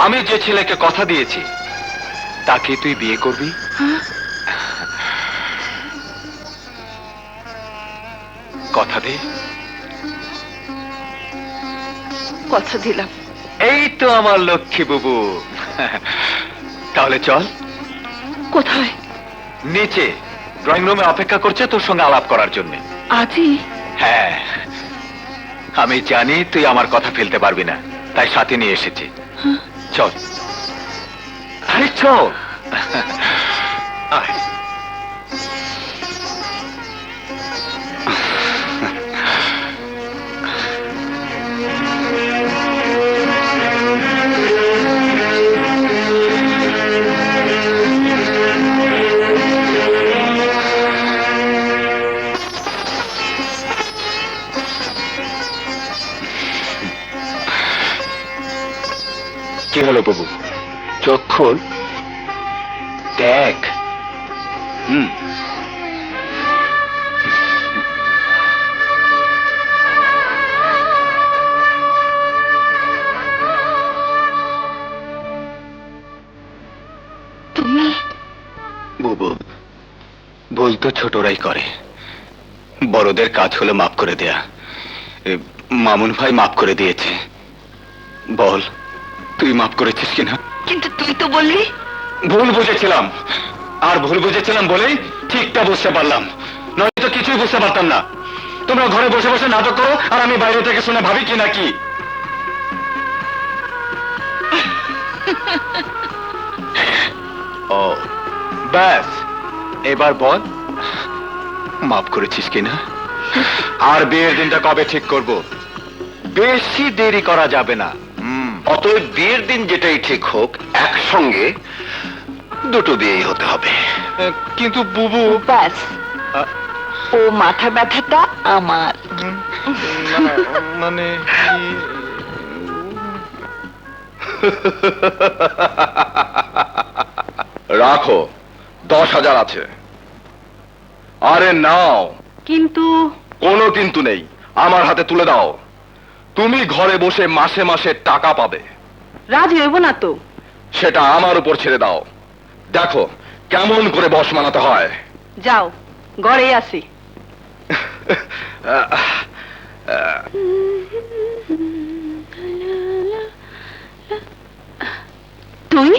আমি যে ছেলেকে কথা দিয়েছি তাকে তুই বিয়ে করবি? কথা দে। কথা দিলাম। এই তো আমার লক্ষ্মী বুবু। তাহলে চল। কোথায়? নিচে ড্রয়িং রুমে অপেক্ষা করছে তোর সঙ্গে আলাপ করার জন্য। আজই? হ্যাঁ, আমি জানি তুই আমার কথা ফেলতে পারবি না, তাই সাথে নিয়ে এসেছি। চল। আরে চল। আয়। কি হলো বাবু? চোখ খোল, দেখ। তুমি? বুবু, ভুল তো ছোটরাই করে, বড়দের কাজ হলো মাফ করে দেয়া। মামুন ভাই মাফ করে দিয়েছে। বল, তুই মাফ করেছিস কিনা? কিন্তু তুই তো বললি। ভুল বুঝেছিলাম, আর ভুল বুঝেছিলাম বলেই ঠিকটা বুঝতে পারলাম, নয়তো কিছুই বুঝতে পারতাম না। তোমরা ঘরে বসে বসে নাটক করো আর আমি বাইরে থেকে শুনে ভাবি কি নাকি। ও ব্যাস, এবার বল মাফ করেছিস কিনা? আর বিয়ের দিনটা কবে ঠিক করব? বেশি দেরি করা যাবে না। অতএব বিয়ের দিন যেটাই ঠিক হোক, একসঙ্গে দুটো বিয়েই হতে হবে। কিন্তু বুবু, ব্যাস, ও মাথা ব্যথাটা আমার। মানে রাখো, 10,000 আছে। আরে নাও। কিন্তু কোনো কিন্তু নেই, আমার হাতে তুলে দাও। তুমি ঘরে বসে মাসে মাসে টাকা পাবে। রাজি হইব না তো? সেটা আমার উপর ছেড়ে দাও। দেখো কেমন করে বশ মানাতে হয়। যাও, ঘরেই আসি। তুই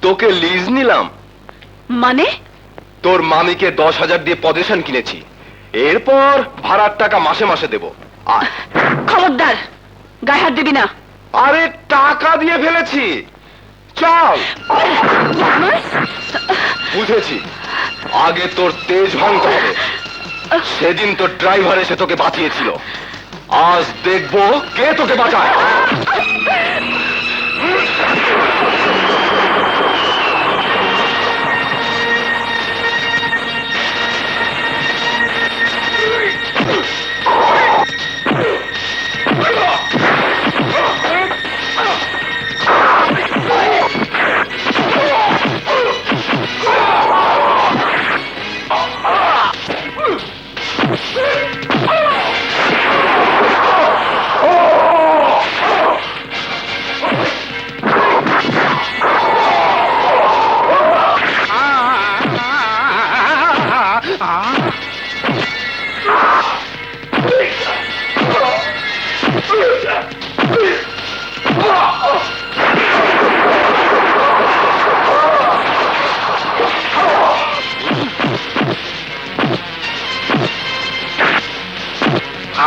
তোকে লিজ নিলাম, মানে? তোর মামিকে 10,000 দিয়ে পজিশন কিনেছি, এরপর ভাড়ার টাকা মাসে মাসে দেব। খবরদার, গায়ে হাত দিবি না। আরে টাকা দিয়ে ফেলেছি, চল। বুঝেছি, আগে তোর তেজ ভাঙতে হবে। সেদিন তোর ড্রাইভার এসে তোকে বাঁচিয়েছিল, আজ দেখবো কে তোকে বাঁচায়।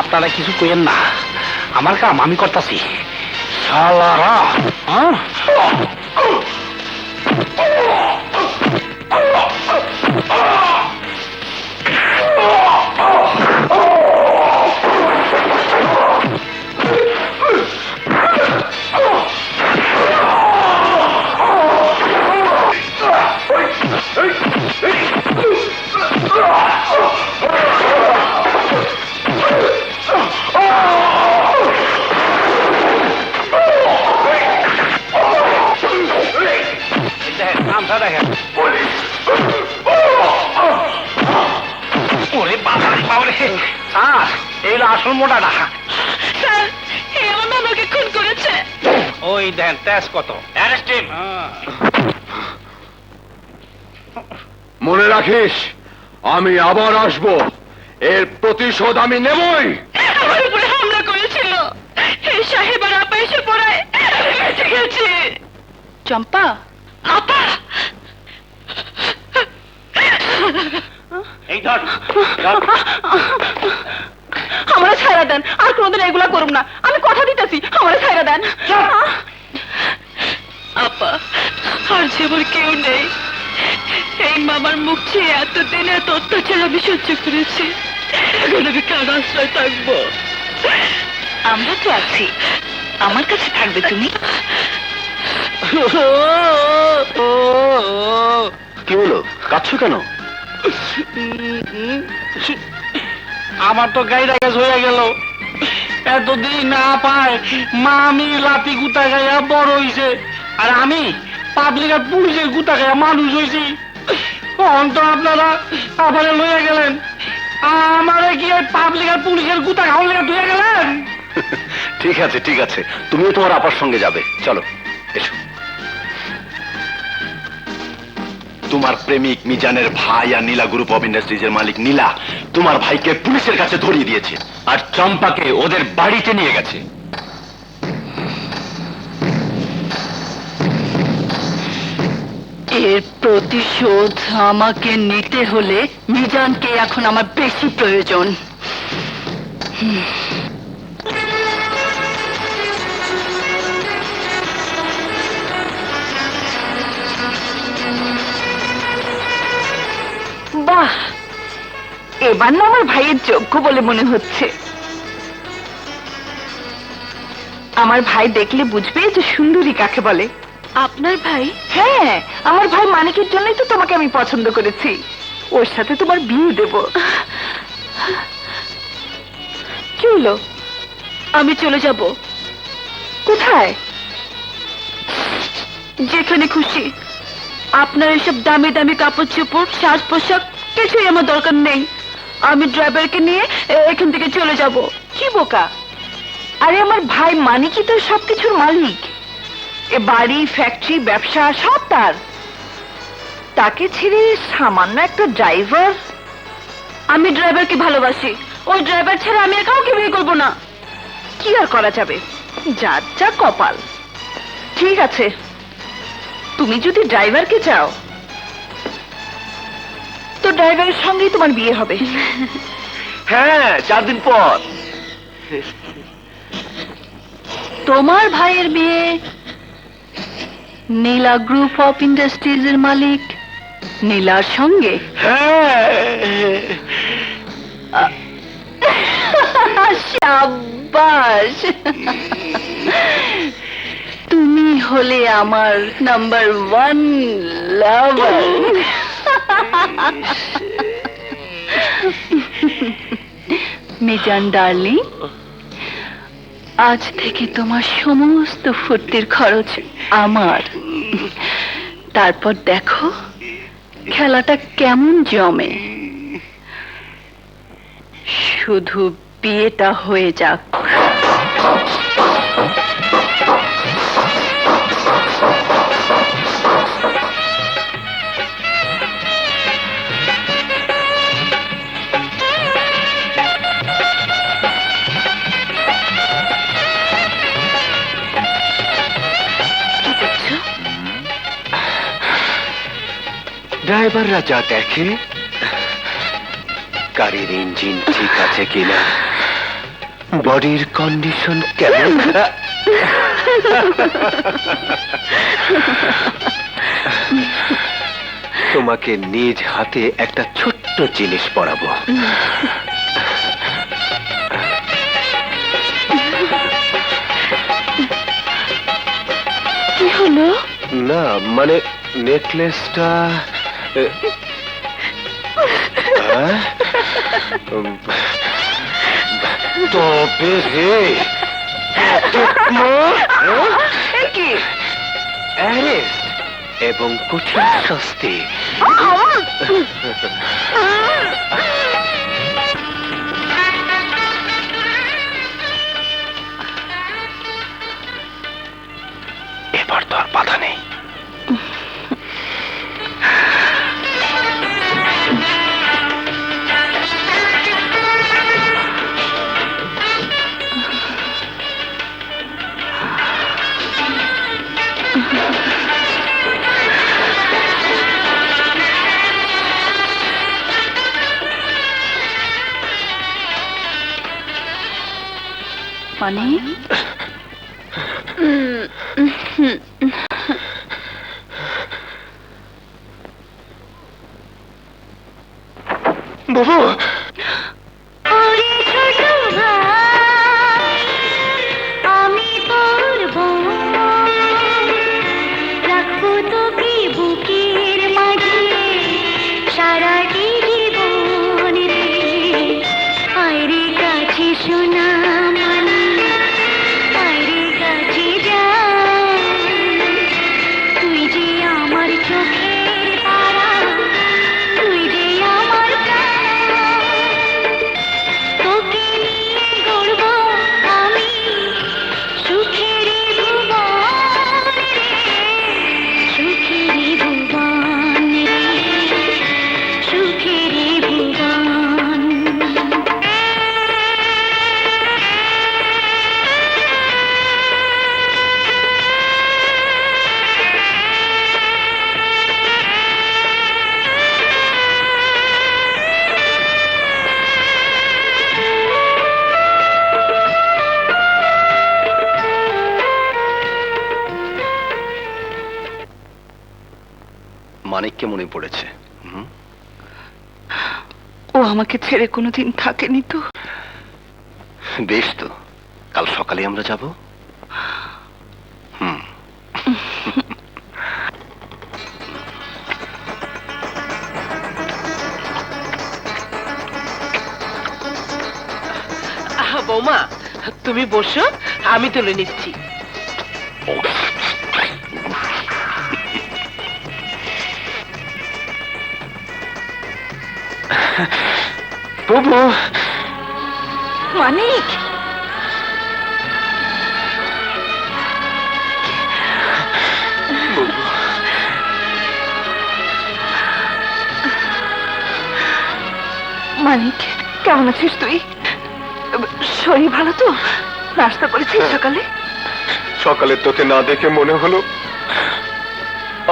আপনারা কিছু কইেন না, আমার কাম আমি করতেছি। শালারা, নামটা দেখেন। ওরে বাবা রে বাবা রে, স্যার এই আসল মোটাটা। স্যার, এই আমার মামাকে খুন করেছে। ওই দেন তেজ কত। মনে রাখিস, আমি আবার আসবো, এর প্রতিশোধ আমি নেবই। আমার উপরে হামলা করেছিল, এই সাহেব আর আপা এসে পড়ায় বেঁচে গেছে। চম্পা, আপা, এই ধর, আমরা ছাইরা দেন, আর কোনোদিন এগুলা করব না, আমি কথা দিতেছি। আমরা ছাইরা দেন। আপা, আর যেমন কেউ নেই। এই মামার মুখ চেয়ে এতদিন এত অত্যাচার আমি সহ্য করেছি, এখন আমি কার আশ্রয় থাকবো? আমরা তো আছি, আমার কাছে থাকবে তুমি। কি হলো, কাঁদছো কেন? আমার তো গাইরা গাছ হয়ে গেল। এতদিন না পায় মা আমি লাতি গুতা গাইয়া বড় হইছে, আর আমি পাবলিক আর পুলিশের গুতা গাইয়া মানুষ হইছি। অন্ত আপনারা আবার লইয়া গেলেন, আমারে কি পাবলিক আর পুলিশের গুতা খাওয়া লেগে ধুয়ে গেলেন? ঠিক আছে ঠিক আছে, তুমিও তোমার আপার সঙ্গে যাবে, চলো এসো। তোমার প্রেমিক মিজানের ভাই আর নীলা গ্রুপ অফ ইন্ডাস্ট্রিজের মালিক নীলা তোমার ভাইকে পুলিশের কাছে ধরিয়ে দিয়েছে, আর চম্পাকে ওদের বাড়িতে নিয়ে গেছে। এর প্রতিশোধ আমাকে নিতে হলে মিজানকে এখন আমার বেশি প্রয়োজন। বাহ, এবার না আমার ভাইয়ের যোগ্য বলে মনে হচ্ছে। আমার ভাই দেখলে বুঝবে যে সুন্দরী কাকে বলে। আপনার ভাই? হ্যাঁ, আমার ভাই মানিকের জন্যই তো তোমাকে আমি পছন্দ করেছি। ওর সাথে তোমার বিয়ে দেব। কি হলো? আমি চলে যাব। কোথায়? যেখানে খুশি। আপনার এসব দামি দামি কাপড় চোপড়, সাজ পোশাক কিছুই আমার দরকার নেই। আমি ড্রাইভারকে নিয়ে এখান থেকে চলে যাব। কি বোকা! আরে আমার ভাই মানিকই তো সবকিছুর মালিক। এ বাড়ি, ফ্যাক্টরি, ব্যবসা সব তার। তাকে ছেড়ে সামান্য একটা ড্রাইভার? আমি ড্রাইভারকে ভালোবাসি। ওই ড্রাইভার ছাড়া আমি আর কাউকে বিয়ে করবো না। কি আর করা যাবে, যার যা কপাল। ঠিক আছে, তুমি যদি ড্রাইভারকে চাও তো ড্রাইভারের সঙ্গেই তোমার বিয়ে হবে। হ্যাঁ, 4 দিন পর। তোমার ভাইয়ের বিয়ে নীলা গ্রুপ অফ ইন্ডাস্ট্রিজ এর মালিক নীলার সঙ্গে? শাবাশ! তুমি হলে আমার নাম্বার 1 লাভার। মিজান ডার্লিং, আজ থেকে তোমার সমস্ত ফুর্তির খরচ আমার। তারপর দেখো খেলাটা কেমন জমে। শুধু বিয়েটা হয়ে যাক। ড্রাইভাররা যা দেখে, গাড়ির ইঞ্জিন ঠিক আছে কিনা, বডির কন্ডিশন কেমন। তোমাকে নিজ হাতে একটা ছোট্ট জিনিস পরাবো। কি হলো? না মানে নেকলেসটা তবে রে কি অ্যারেস্ট এবং কঠিন শাস্তি। এবার তো আর বাধা নেই। মানে বাবু, আমি করব রাখবো তোকে বুকের মাঝে সারাটি জীবন রে। আয়রে কাছে শোনা মানে আয়রে কাছে যা, তুই যে আমার চোখের তারা, তুই যে আমার প্রাণ। তোকে নিয়ে গড়ব আমি সুখের ভুবন রে, সুখের ভুবন রে, সুখের ভুবন। মানিককে মনে পড়েছে। ও আমাকে ছেড়ে কোনোদিন থাকেনি তো? বেশ তো, কাল সকালে আমরা যাব। হুম। বৌমা, তুমি বসো, আমি তুলে নিচ্ছি। বুবু, মানিক, মানিক কেমন আছিস তুই? শরীর ভালো তো? নাস্তা করেছিস সকালে? সকালে তোকে না দেখে মনে হলো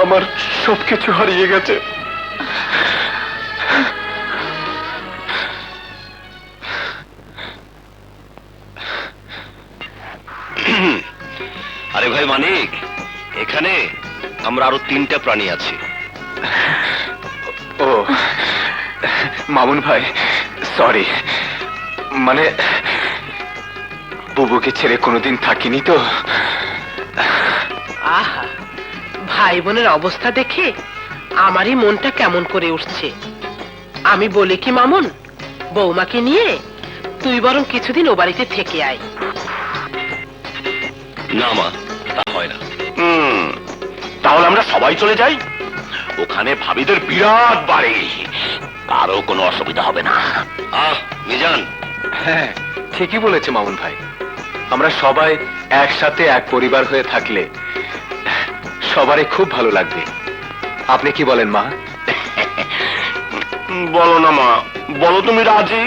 আমার সবকিছু হারিয়ে গেছে। আরে ভাই মানিক, এখানে আমরা আরো 3টা প্রাণী আছি। ও মামুন ভাই, সরি, মানে বুবুকে ছেড়ে কোনোদিন থাকিনি তো। আহা, ভাই বোনের অবস্থা দেখে আমারই মনটা কেমন করে উঠছে। আমি বলি কি মামুন, বৌমাকে নিয়ে তুই বরং কিছুদিন ও বাড়িতে থেকে আয়। না মা, তা হয় না। তাহলে আমরা সবাই চলে যাই। ওখানে ভাবিদের বিরাট বাড়ি, কারো কোনো অসুবিধা হবে না। মিজান, হ্যাঁ ঠিকই বলেছে মামুন ভাই, আমরা সবাই একসাথে এক পরিবার হয়ে থাকলে সবারই খুব ভালো লাগবে। আপনি কি বলেন মা? বলো না মা, বলো তুমি রাজি।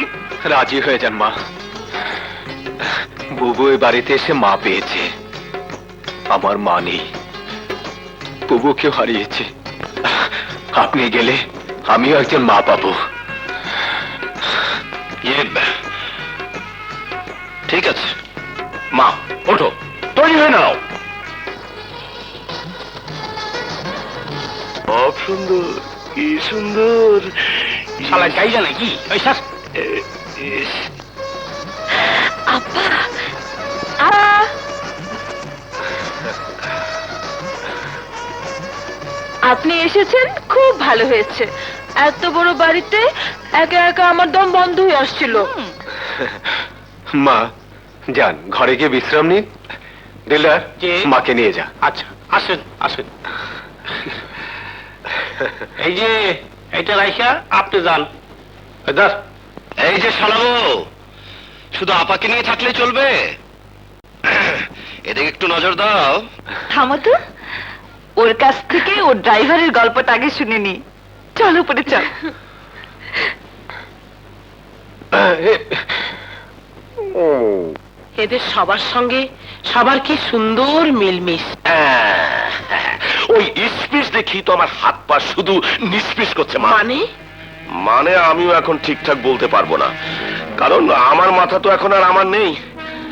রাজি হয়ে যান মা। বুবু এই বাড়িতে এসে মা পেয়েছে, আমার মা নেই, বুবুকেও হারিয়েছে। আপনি গেলে আমিও একজন মা পাবো। ঠিক আছে মা ওঠো, তৈরি হয়ে নাও। খুব সুন্দর, কি সুন্দর। শালা গাইজা নাকি? ওই শাস। আব্বা, আপনি এসেছেন, খুব ভালো হয়েছে। এত বড় বাড়িতে একা একা আমার দম বন্ধ হয়ে আসছিল। মা যান, ঘরে গিয়ে বিশ্রাম নিন। দিলদার, জি। মাকে নিয়ে যা। আচ্ছা, আসেন আসেন। এই যে এটা রাইখা আপনি যান। এই যে শালাবো, শুধু আপাকে নিয়ে থাকলে চলবে? এদিকে একটু নজর দাও। থামো তো, ওর কাছ থেকে ওর ড্রাইভারের গল্পটা আগে শুনে নি। চল উপরে চল। এদের সবার সঙ্গে সবার কি সুন্দর মিলমিশ। ওই স্পিচ দেখি তো আমার হাত পা শুধু নিষ্পিস করছে মা। মানে মানে আমিও এখন ঠিকঠাক বলতে পারবো না, কারণ আমার মাথা তো এখন আর আমার নেই।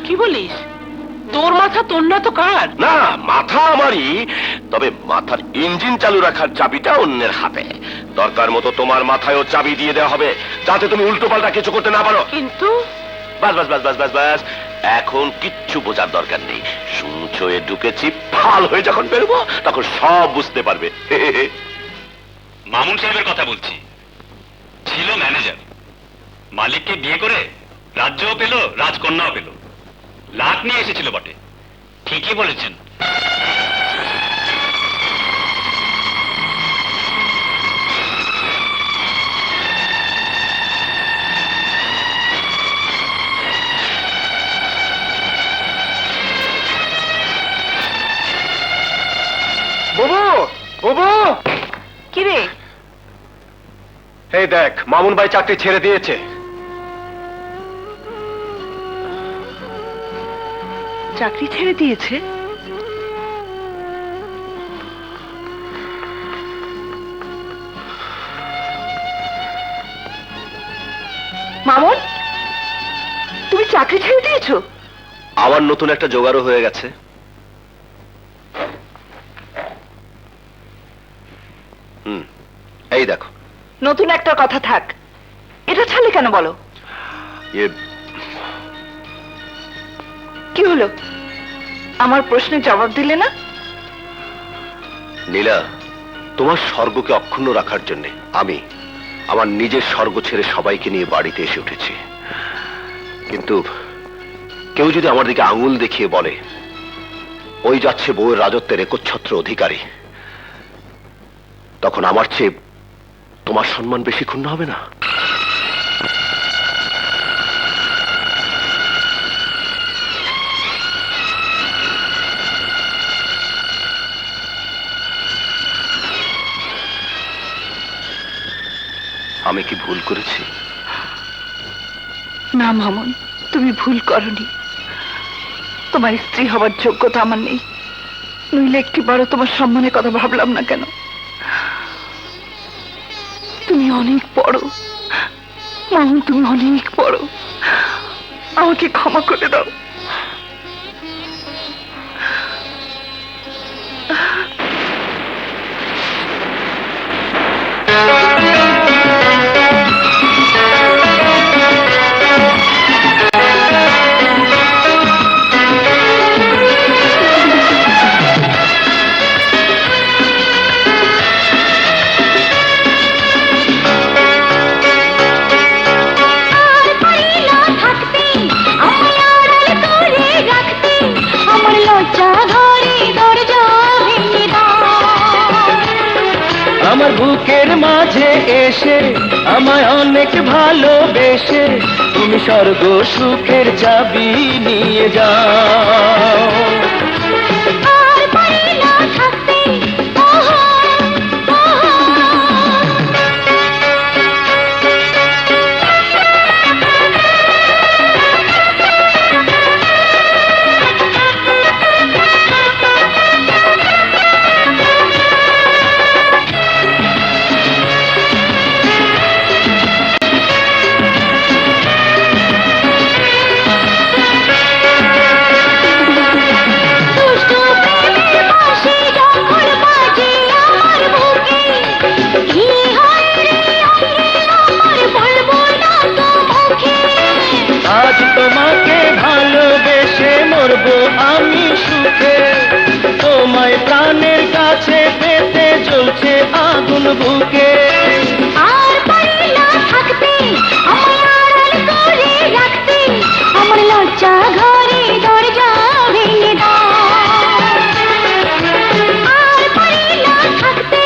কি বলিস? তোর মাথা তোর না তো কার? না, মাথা আমারই, তবে মাথার ইঞ্জিন চালু রাখার চাবিটা অন্যের হাতে। দরকার মতো তোমার মাথায়ও চাবি দিয়ে দেওয়া হবে, যাতে তুমি উল্টো পাল্টা কিছু করতে না পারো। কিন্তু বাস বাস বাস বাস বাস বাস, এখন কিচ্ছু বোঝার দরকার নেই। শুনছো, এ ঢুকেছি, ফাল হয়ে যখন বেরোবো তখন সব বুঝতে পারবে। মামুন সাহেবের কথা বলছি। ছিল ম্যানেজার, মালিককে বিয়ে করে রাজ্যও পেল, রাজকন্যাও পেল, লাখ নিয়ে এসেছিল বটে। ঠিকই বলেছেন। বুবু, বুবু, কি রে? এই দেখ, মামুন ভাই চাকরি ছেড়ে দিয়েছে। চাকরি ছেড়ে দিয়েছে? মামুন, তুমি চাকরি ছেড়ে দিয়েছো? আমার নতুন একটা জোগাড়ও হয়ে গেছে। এই দেখো। নতুন একটা কথা থাক, এটা ছাড়লে কেন বলো? কি হলো? আমার প্রশ্নের জবাব দিলে না? নীলা, তোমার স্বর্গকে অক্ষুণ্ণ রাখার জন্য আমি আমার নিজের স্বর্গ ছেড়ে সবাইকে নিয়ে বাড়িতে এসে উঠেছি। কিন্তু কেউ যদি আমার দিকে আঙুল দেখিয়ে বলে ওই যাচ্ছে বউয়ের রাজত্বের একচ্ছত্র অধিকারী, তখন আমার চেয়ে তোমার সম্মান বেশি ক্ষুণ্ণ হবে না? আমি কি ভুল করেছি? না মামুন, তুমি ভুল করনি। তোমার স্ত্রী হবার যোগ্যতা আমার নেই, নইলে একটিবারও তোমার সম্মানের কথা ভাবলাম না কেন। তুমি অনেক বড় মামুন, তুমি অনেক বড়। আমাকে ক্ষমা করে দাও। আমার বুকের মাঝে এসে আমায় অনেক ভালোবেসে তুমি স্বর্গ সুখের চাবি নিয়ে যাও। আজ তোমাকে ভালোবেসে মরবো আমি সুখে, তোমায় প্রাণের কাছে পেতে জ্বলছে আগুন বুকে। আমার লজ্জা ঘরে দরজা ভেঙে দাও। আর পারি না থাকতে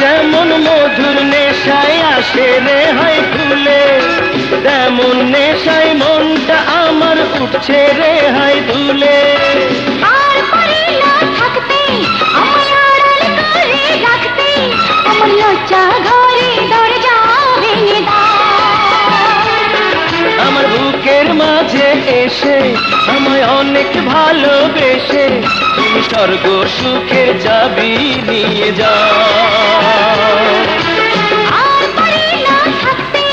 যেমন মধুর নেশায় আসে রে হয় ফুলে, তেমন নেশায় মনটা আমার উঠছে রে হয় দুলে। আর পারি না থাকতে আমায় আড়াল করে রাখতে, আমার লজ্জা ঘরে দরজা ভেঙে দাও। আমার বুকের মাঝে এসে আমায় অনেক ভালোবেসে তুমি স্বর্গ সুখের চাবি নিয়ে যাও। আর পারি না থাকতে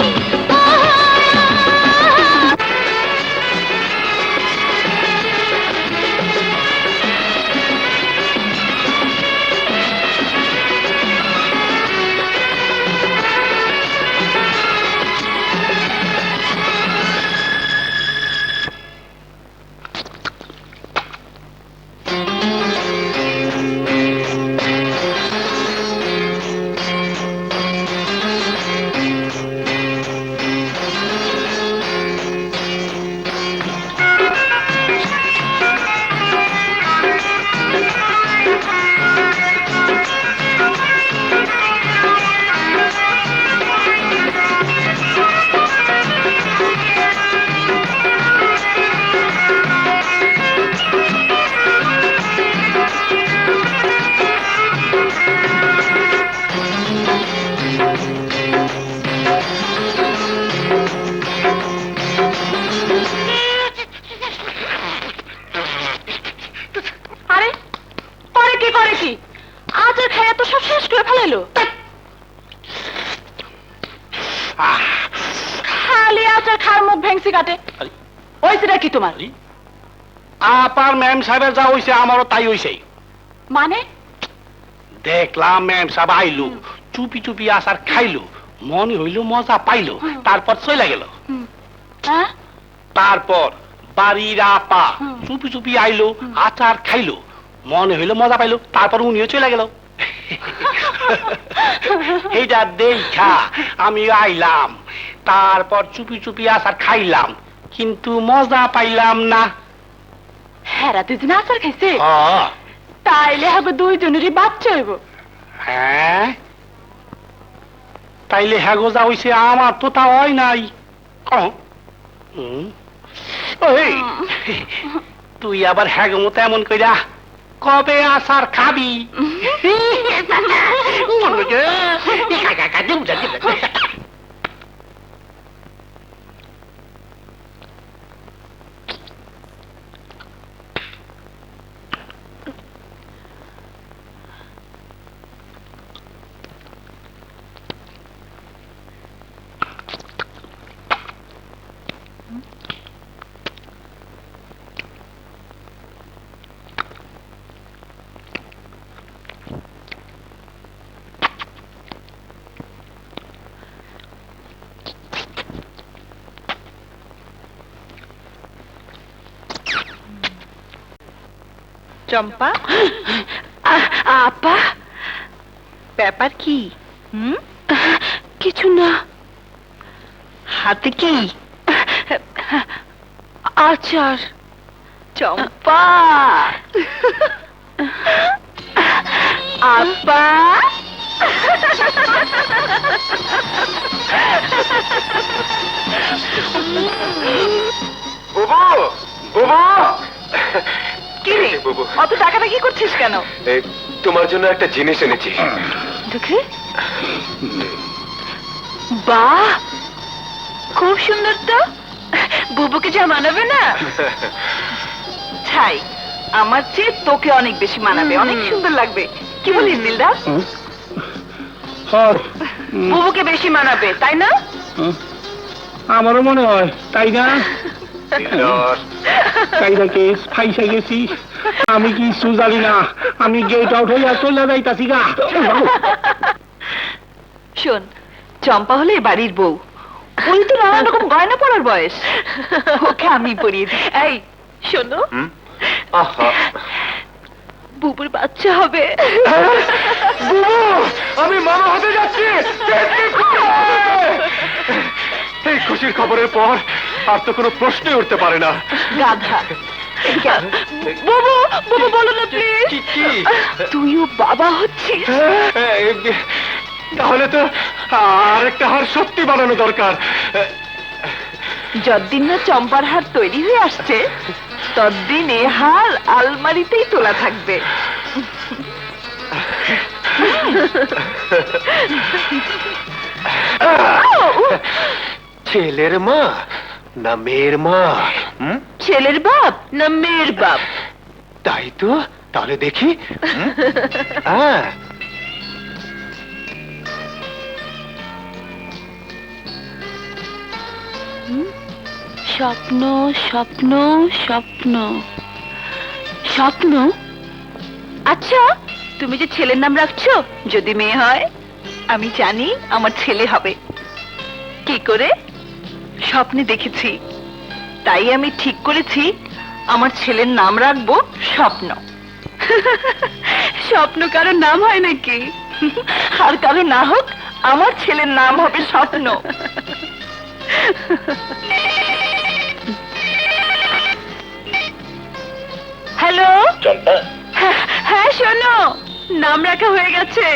খালি আচার খার মুখ ভেংসি কাটে আরে। হয়েছে নাকি তোমার? আপার ম্যাম সাহেবের যা হইছে আমারও তাই হইছে। মানে দেখলাম ম্যাম সাহেব আইলো, চুপি চুপি আচার খাইলো, মনে হইল মজা পাইলো, তারপর চলে গেল। হ্যাঁ? তারপর বাড়ির আপা চুপি চুপি আইলো, আচার খাইলো, মনে হইলো মজা পাইলো, তারপর উনিও চলে গেল। এইটা দেখা আমি আইলাম, তারপর চুপি চুপি আচার খাইলাম, কিন্তু মজা পাইলাম না। হ্যাঁ দুদিন আচার খাইছে, হ্যাঁ। তাইলে হবে দুইজনেরই বাচ্চা হইব। হ্যাঁ, তাইলে হ্যাগো যা হইছে আমার তো তা হয় নাই। ওই, তুই আবার হ্যাগো মতো এমন কইরা কবে আসার খাবি? চম্পা, আপা, ব্যাপার কি? কিছু না। হাতে কি? আচার। চম্পা, আপা, বুবু, বুবু, কি রে বুবু, অত টাকাটা কি করছিস কেন? এই তোমার জন্য একটা জিনিস এনেছি। দেখি। বাহ, খুব সুন্দর তো। বুবুকে যা মানাবে না? ছাই, আমার চেয়ে তোকে অনেক বেশি মানাবে, অনেক সুন্দর লাগবে। কি বলিস দিলদার? বুবুকে বেশি মানাবে, তাই না? আমারও মনে হয় তাই না? তাই নাকি? ফাইসা গেছিস, আমি কি জানি না, আমি গেট আউট হইয়া চলে যাইতাছি গা। শোন, চম্পা হলে এ বাড়ির বউ, ওই তো নানা রকম গয়না পরার বয়স, ওকে আমি পরিয়ে দিই। এই শোনো, বুবুর বাচ্চা হবে। আমি মামা হতে যাচ্ছি। এই খুশির খবরের পর আর তো কোনো প্রশ্নই উঠতে পারে না। গাধা। বুবু, বুবু বলো না প্লিজ, তুইও বাবা হচ্ছিস। তাহলে তো আরেকটা হার সত্যি বানানো দরকার। যতদিন না চম্পার হার তৈরি হয়ে আসছে, ততদিন এ হার আলমারিতেই তোলা থাকবে। ছেলের মা না মেয়ের মা? ছেলের বাপ না মেয়ের বাপ? তাই তো, তাহলে দেখি। হ্যাঁ, স্বপ্ন, স্বপ্ন, স্বপ্ন, স্বপ্ন। আচ্ছা, তুমি যে ছেলের নাম রাখছো, যদি মেয়ে হয়, আমি জানি আমার ছেলে হবে। কি করে? স্বপ্নে দেখেছি, তাই আমি ঠিক করেছি আমার ছেলের নাম রাখবো স্বপ্ন। স্বপ্ন কারো নাম হয় নাকি? আর কারো না হোক, আমার ছেলের নাম হবে স্বপ্ন। হ্যালো, হ্যাঁ শোনো, নাম রাখা হয়ে গেছে।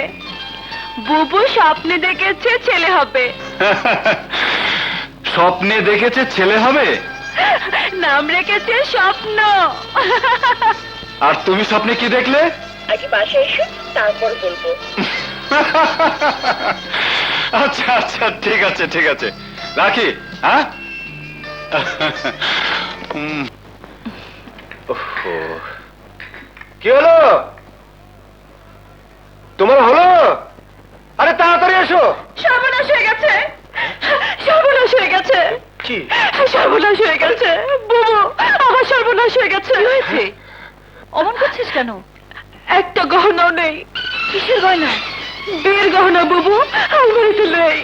বুবু স্বপ্নে দেখেছে ছেলে হবে। স্বপ্নে দেখেছে ছেলে হবে, নাম রেখেছে স্বপ্ন। আর তুমি স্বপ্নে কি দেখলে? আগে বাসায় এসো, তারপর বলবো। আচ্ছা আচ্ছা, ঠিক আছে ঠিক আছে, রাখি। হ্যাঁ, কি হলো? তোমার হলো? আরে তাড়াতাড়ি এসো। সর্বনাশ হয়ে গেছে, কি সর্বনাশ হয়ে গেছে বুবু, আমার সর্বনাশ হয়ে গেছে। হয়েছে? অমন করছিস কেন? একটা গহনাও নেই। কিসের গয়না? বিয়ের গহনা বুবু, আলমারিতে নেই।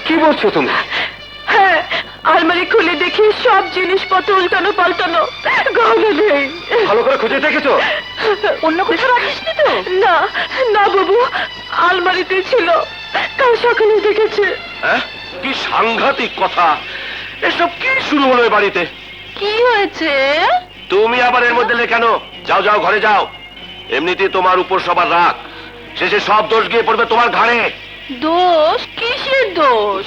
কি বলছো তুমি? হ্যাঁ, আলমারি খুলে দেখি সব জিনিসপত্র উল্টানো পাল্টানো, গহনা নেই। ভালো করে খুঁজে দেখেছো? অন্য কোথাও রাখিসনি তো? না না বাবু, আলমারিতে ছিল, কাল সকালে দেখেছে। হ্যাঁ, কি সাংঘাতিক কথা! এসব কি শুরু হলো এ বাড়িতে? কি হয়েছে? তুমি আবার এর মধ্যে কেন? যাও যাও, ঘরে যাও। এমনিতেই তোমার উপর সবার রাগ, শেষে সব দোষ গিয়ে পড়বে তোমার ঘাড়ে। দোষ? কিসের দোষ?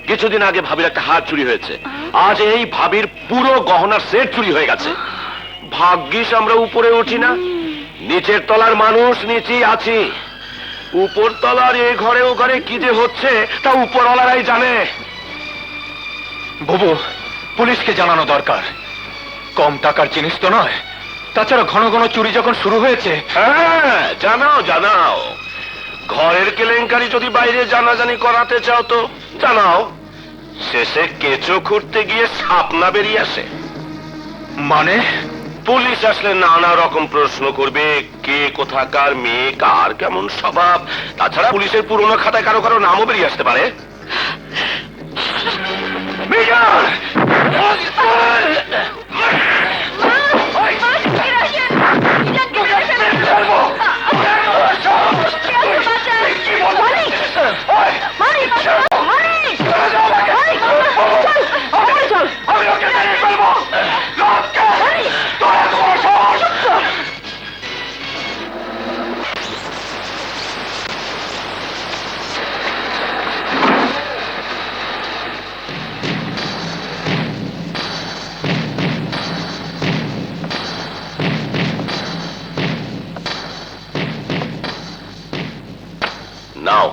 কিছুদিন আগে ভাবির একটা হার চুরি হয়েছে, আজ এই ভাবির পুরো গহনার সেট চুরি হয়ে গেছে। ভাগ্যিস আমরা উপরে উঠি না, নিচের তলার মানুষ নিচেই আছি। উপর তলার এ ঘরে ও ঘরে কি যে হচ্ছে তা উপরওয়ালারাই জানে। বুবু, পুলিশকে জানানো দরকার। কম টাকার জিনিস তো নয়, তাছাড়া ঘন ঘন চুরি যখন শুরু হয়েছে। হ্যাঁ, জানাও জানাও। ঘরের কেলেঙ্কারি যদি বাইরে জানাজানি করাতে চাও তো জানাও। শেষে কেঁচো খুঁড়তে গিয়ে সাপ না বেরিয়ে আসে। মানে? পুলিশ আসলে নানা রকম প্রশ্ন করবে, কে কোথাকার মেয়ে, কার কেমন স্বভাব। তাছাড়া পুলিশের পুরনো খাতায় কারো কারো নামও বেরিয়ে আসতে পারে। মিজান! নাও,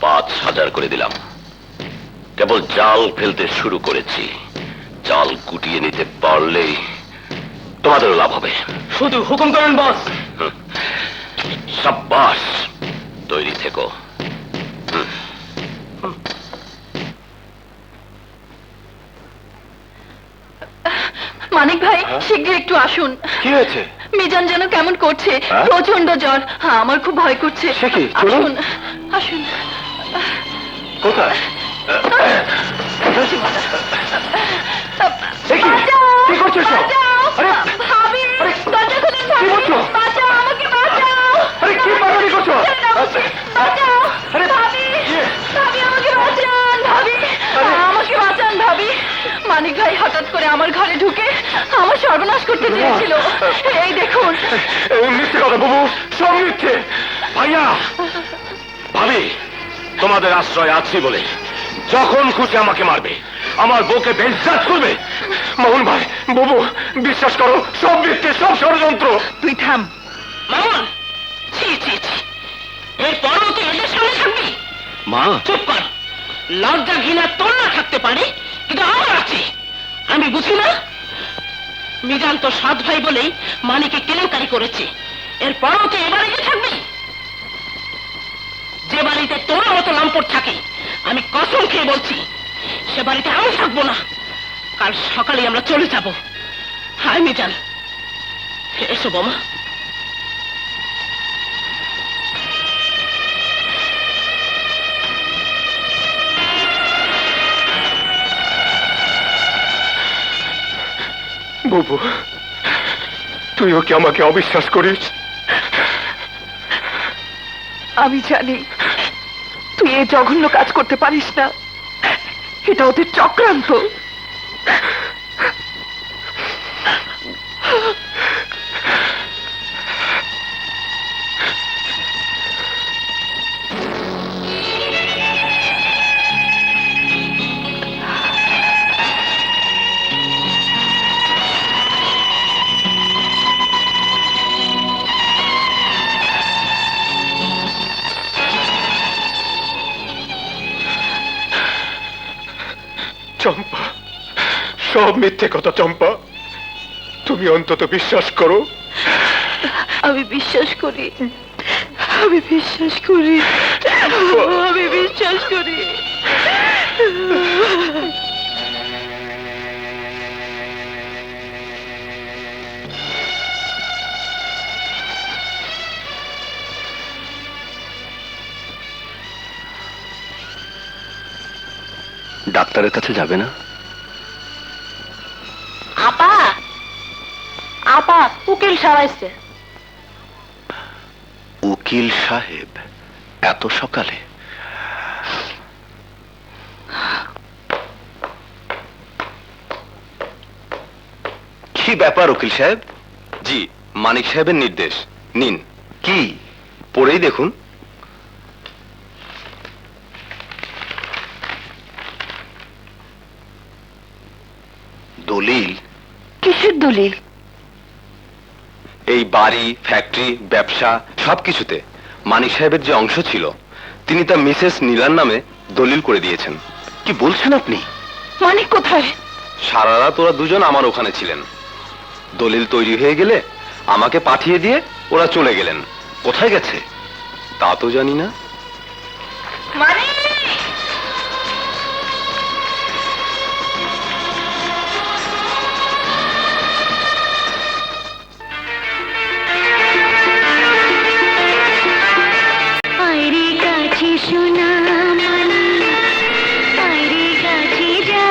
৫,০০০ করে দিলাম। কেবল জাল ফেলতে শুরু করেছি, জাল গুটিয়ে নিতে পারলেই তোমাদেরও লাভ হবে। শুধু হুকুম করেন বস। সাব্বাস, তৈরি থেকো। মানিক ভাই, শীঘ্র একটু আসুন। কি হয়েছে? মিজান যেন কেমন করছে, হ্যাঁ? প্রচন্ড জ্বর। হ্যাঁ, আমার খুব ভয় করছে। সে কি? চলুন। আসুন আসুন। কোথায়? বাঁচাও! কি করছো সব? বাঁচাও! আরে! ভাবি, আরে! দরজা খুলুন, কি ভাবি! বলছো? বাঁচাও, আমাকে বাঁচাও! আরে, কি পাগলামি করছো? বাঁচাও! আরে! ভাবি! ইয়ে! ভাবি, আমাকে বাঁচান! ভাবি! আমাকে বাঁচান, ভাবি! মানিক ভাই হঠাৎ করে আমার ঘরে ঢুকে আমার সর্বনাশ করতে চেয়েছিল। এই দেখুন। মিথ্যে কথা বাবু, সব মিথ্যে। ভাইয়া, ভাবি, তোমাদের আশ্রয় আছি বলে যখন খুশি আমাকে মারবে, আমার বউকে বেইজ্জত করবে। মোহন ভাই, বুবু, বিশ্বাস করো, সব মিথ্যে, সব ষড়যন্ত্র। তুই থাম। মামুন, ছি ছি ছি, এরপরও তুই এদের সামনে থাকবি? মা, চুপ কর। লজ্জা ঘৃণা তোর না থাকতে পারে, কিন্তু আমার আছে। আমি বুঝি না? মিজান তো সৎ ভাই বলেই মানিকে কেলেঙ্কারি করেছে, এরপরও তুই এ বাড়িতে থাকবি? যে বাড়িতে তোর মতো লম্পট থাকে, আমি কসম খেয়ে বলছি সে বাড়িতে আমি থাকবো না। কাল সকালে আমরা চলে যাব। হায় মিজান, এসো বোমা। বুবু, তুইও কি আমাকে অবিশ্বাস করিস? আমি জানি তুই এই জঘন্য কাজ করতে পারিস না, এটা ওদের চক্রান্ত। চম্পা, সব মিথ্যে কথা। চম্পা, তুমি অন্তত বিশ্বাস করো। আমি বিশ্বাস করি, আমি বিশ্বাস করি, আমি বিশ্বাস করি। ডাক্তারের কাছে যাবে না? আপা আপা উকিল সারাইছে। উকিল সাহেব এত সকালে? কি ব্যাপার উকিল সাহেব? জি, মানিক সাহেবের নির্দেশ। নিন। কি? পড়েই দেখুন। দলিল? কিসের দলিল? এই বাড়ি, ফ্যাক্টরি, ব্যবসা সবকিছুতে মানিক সাহেবের যে অংশ ছিল তিনি তা মিসেস নীলার নামে দলিল করে দিয়েছেন। কি বলছেন আপনি? মানিক কোথায়? সারা রাত ওরা দুজন আমার ওখানে ছিলেন। দলিল তৈরি হয়ে গেলে আমাকে পাঠিয়ে দিয়ে ওরা চলে গেলেন। কোথায় গেছে তা তো জানি না। মানিক! আইরে কাছে শোনা মানি, আইরে কাছে যা,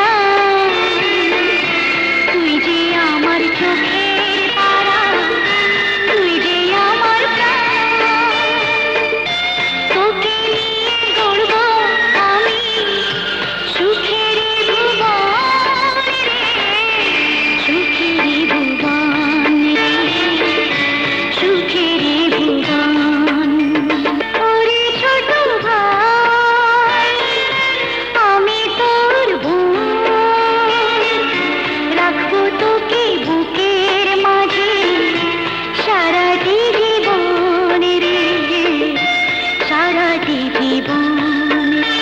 তুই যে আমার চোখের তারা, তুই যে আমার প্রাণ, তোকে নিয়ে গড়ব আমি সুখের ভুবন রে, সুখের ভুবন রে, সুখের ভুবন। ওরে ছোট ভাই, আমি তোর বোন, রাখবো তোকে বুকের মাঝে সারাটি জীবন রে, সারাটি জীবন রে,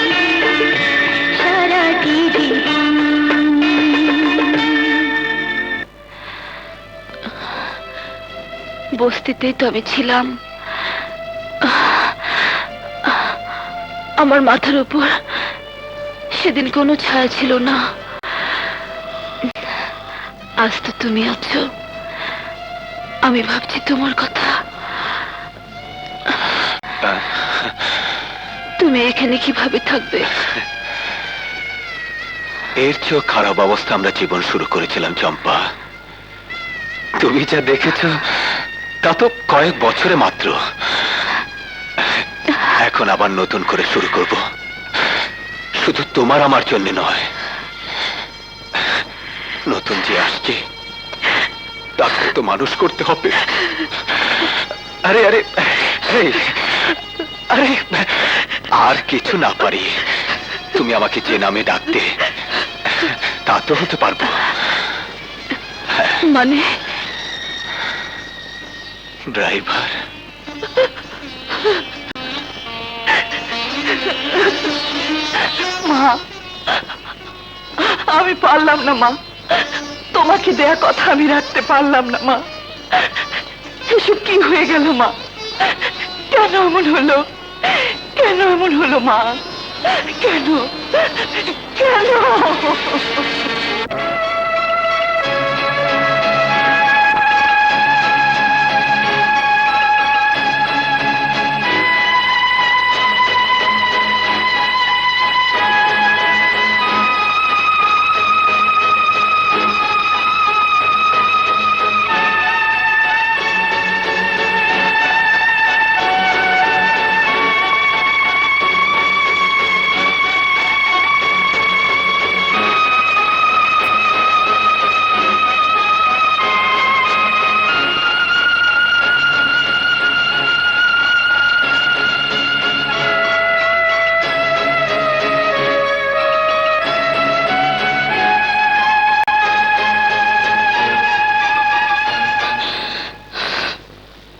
সারাটি জীবন। বস্তিতেই তো আমি ছিলাম। আমার মাথার উপর সেদিন কোনো ছায়া ছিল না। আজ তো তুমি আছো, আমি ভাবছি তোমার কথা। তুমি এখানে কিভাবে থাকবে? এর চেয়েও খারাপ অবস্থা আমরা জীবন শুরু করেছিলাম চম্পা। তুমি যা দেখেছো তা তো কয়েক বছরে মাত্র। এখন আবার নতুন করে শুরু করব, শুধু তোমার আমার জন্য নয়। নতুন যে আসছে তাকে তো মানুষ করতে হবে। আরে আরে এই, আরে আর কিছু না পারি তুমি আমাকে যে নামে ডাকতে তা তো হতে পারবো। মানে ড্রাইভার। মা, আমি পারলাম না মা, তোমাকে দেয়া কথা আমি রাখতে পারলাম না মা। এসব কি হয়ে গেল মা? কেন এমন হলো? কেন এমন হলো মা? কেন কেন?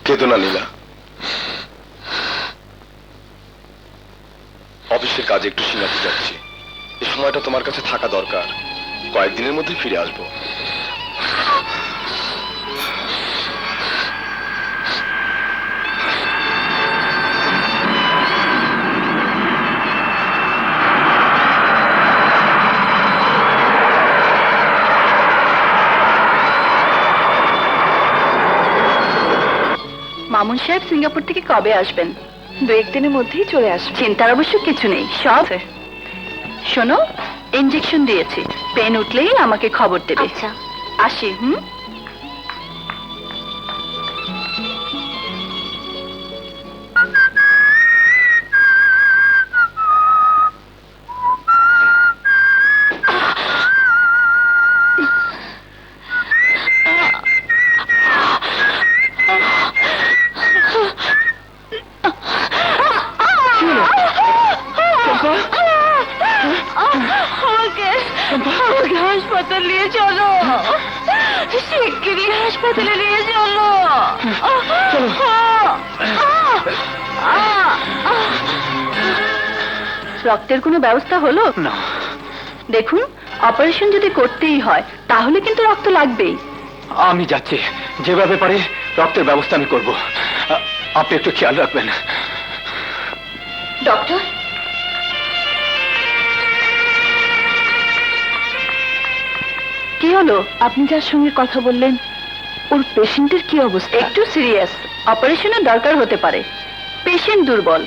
কেঁদো না নীলা, অফিসের কাজে একটু সিঙ্গাপুর যাচ্ছি। এই সময়টা তোমার কাছে থাকা দরকার। কয়েকদিনের মধ্যে ফিরে আসবো। মামুন সাহেব সিঙ্গাপুর থেকে কবে আসবেন? দু একদিনের মধ্যেই চলে আসবেন। চিন্তার অবশ্য কিছু নেই, সব শোনো, ইনজেকশন দিয়েছি, পেন উঠলেই আমাকে খবর দেবে। আচ্ছা। আসি। হুম। আমাকে হাসপাতাল নিয়ে চলো, শিগগিরই হাসপাতালে নিয়ে চলো। রক্তের কোনো ব্যবস্থা হলো না। দেখুন, অপারেশন যদি করতেই হয় তাহলে কিন্তু রক্ত লাগবেই। আমি যাচ্ছি, যেভাবে পারি রক্তের ব্যবস্থা আমি করব। আপনি একটু খেয়াল রাখবেন। ডক্টর, কি হলো? আপনি যার সঙ্গে কথা বললেন, ওর পেশেন্টের কি অবস্থা? একটু সিরিয়াস, অপারেশনের দরকার হতে পারে। পেশেন্ট দুর্বল,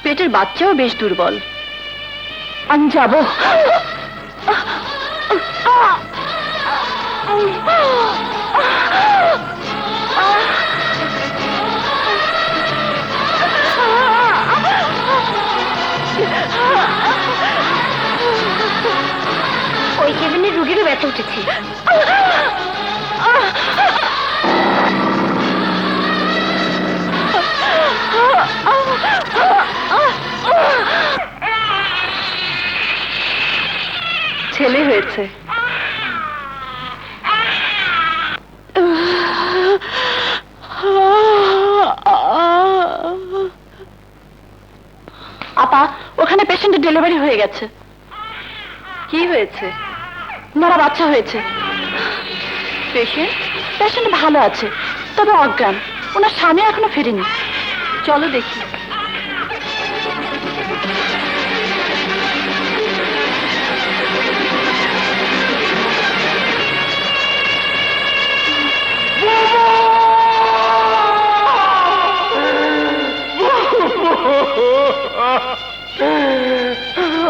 পেটের বাচ্চাও বেশ দুর্বল। আমি যাব। ওই কেবিনে রুগীরও ব্যথা উঠেছে। ছেলে হয়েছে। আপা, ওখানে পেশেন্টের ডেলিভারি হয়ে গেছে। কি হয়েছে? ওনারা বাচ্চা হয়েছে। পেশেন্ট ভালো আছে, তবে অজ্ঞান। ওনার স্বামী এখনো ফেরেনি। চলো দেখি।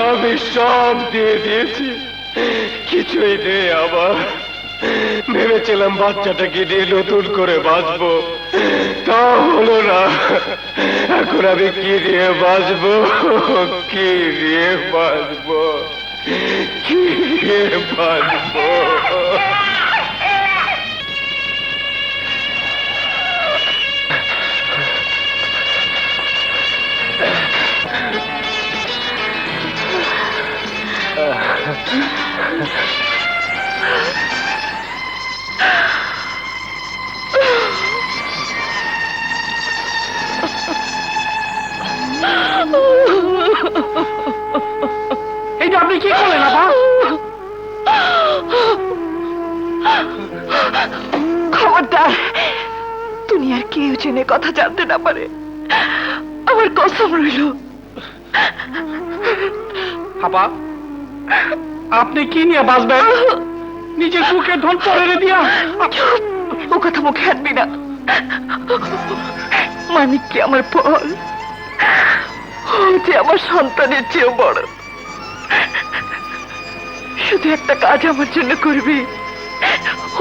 আমি সব দিয়ে দিয়েছি, কিছুই নেই আমার। ভেবেছিলাম বাচ্চাটাকে নিয়ে নতুন করে বাঁচবো, তা হলো না। এখন আমি কি দিয়ে বাঁচবো, কি দিয়ে বাঁচবো, কি দিয়ে বাঁচবো? এইটা আপনি কি করলেন আপা? খবরদার, দুনিয়ার কেউ জেনে কথা জানতে না পারে, আমার কসম রইল। আপা, আপনি কি নিয়ে বাঁচবেন? নিজের বুকে ঢোল পরে দিয়া। চুপ, ও কথা মুখে আনবি না। মানিক কি আমার ফল, ও যে আমার সন্তানের চেয়েও বড়। শুধু একটা কাজ আমার জন্য করবি,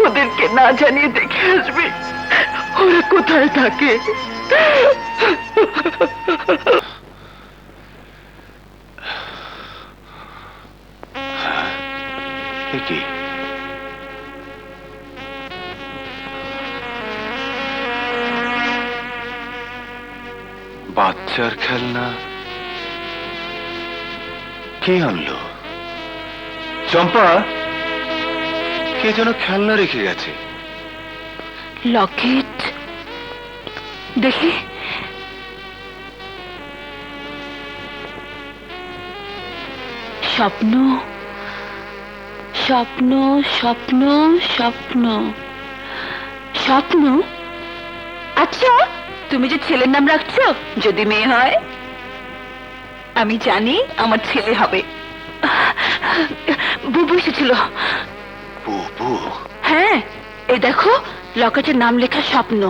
ওদেরকে না জানিয়ে দেখে আসবি ওরা কোথায় থাকে। কি বাচ্চার খেলনা কে আনলো? চম্পা, কে যেন খেলনা রেখে গেছে। লকেট দেখি। স্বপ্ন স্বপ্ন স্বপ্ন স্বপ্ন স্বপ্ন। আচ্ছা, তুমি যে ছেলের নাম রাখছো, যদি মেয়ে হয়? আমি জানি আমার ছেলে হবে। বুবু এসেছিল। বুবু? হ্যাঁ, এই দেখো লকেটের নাম লেখা স্বপ্ন।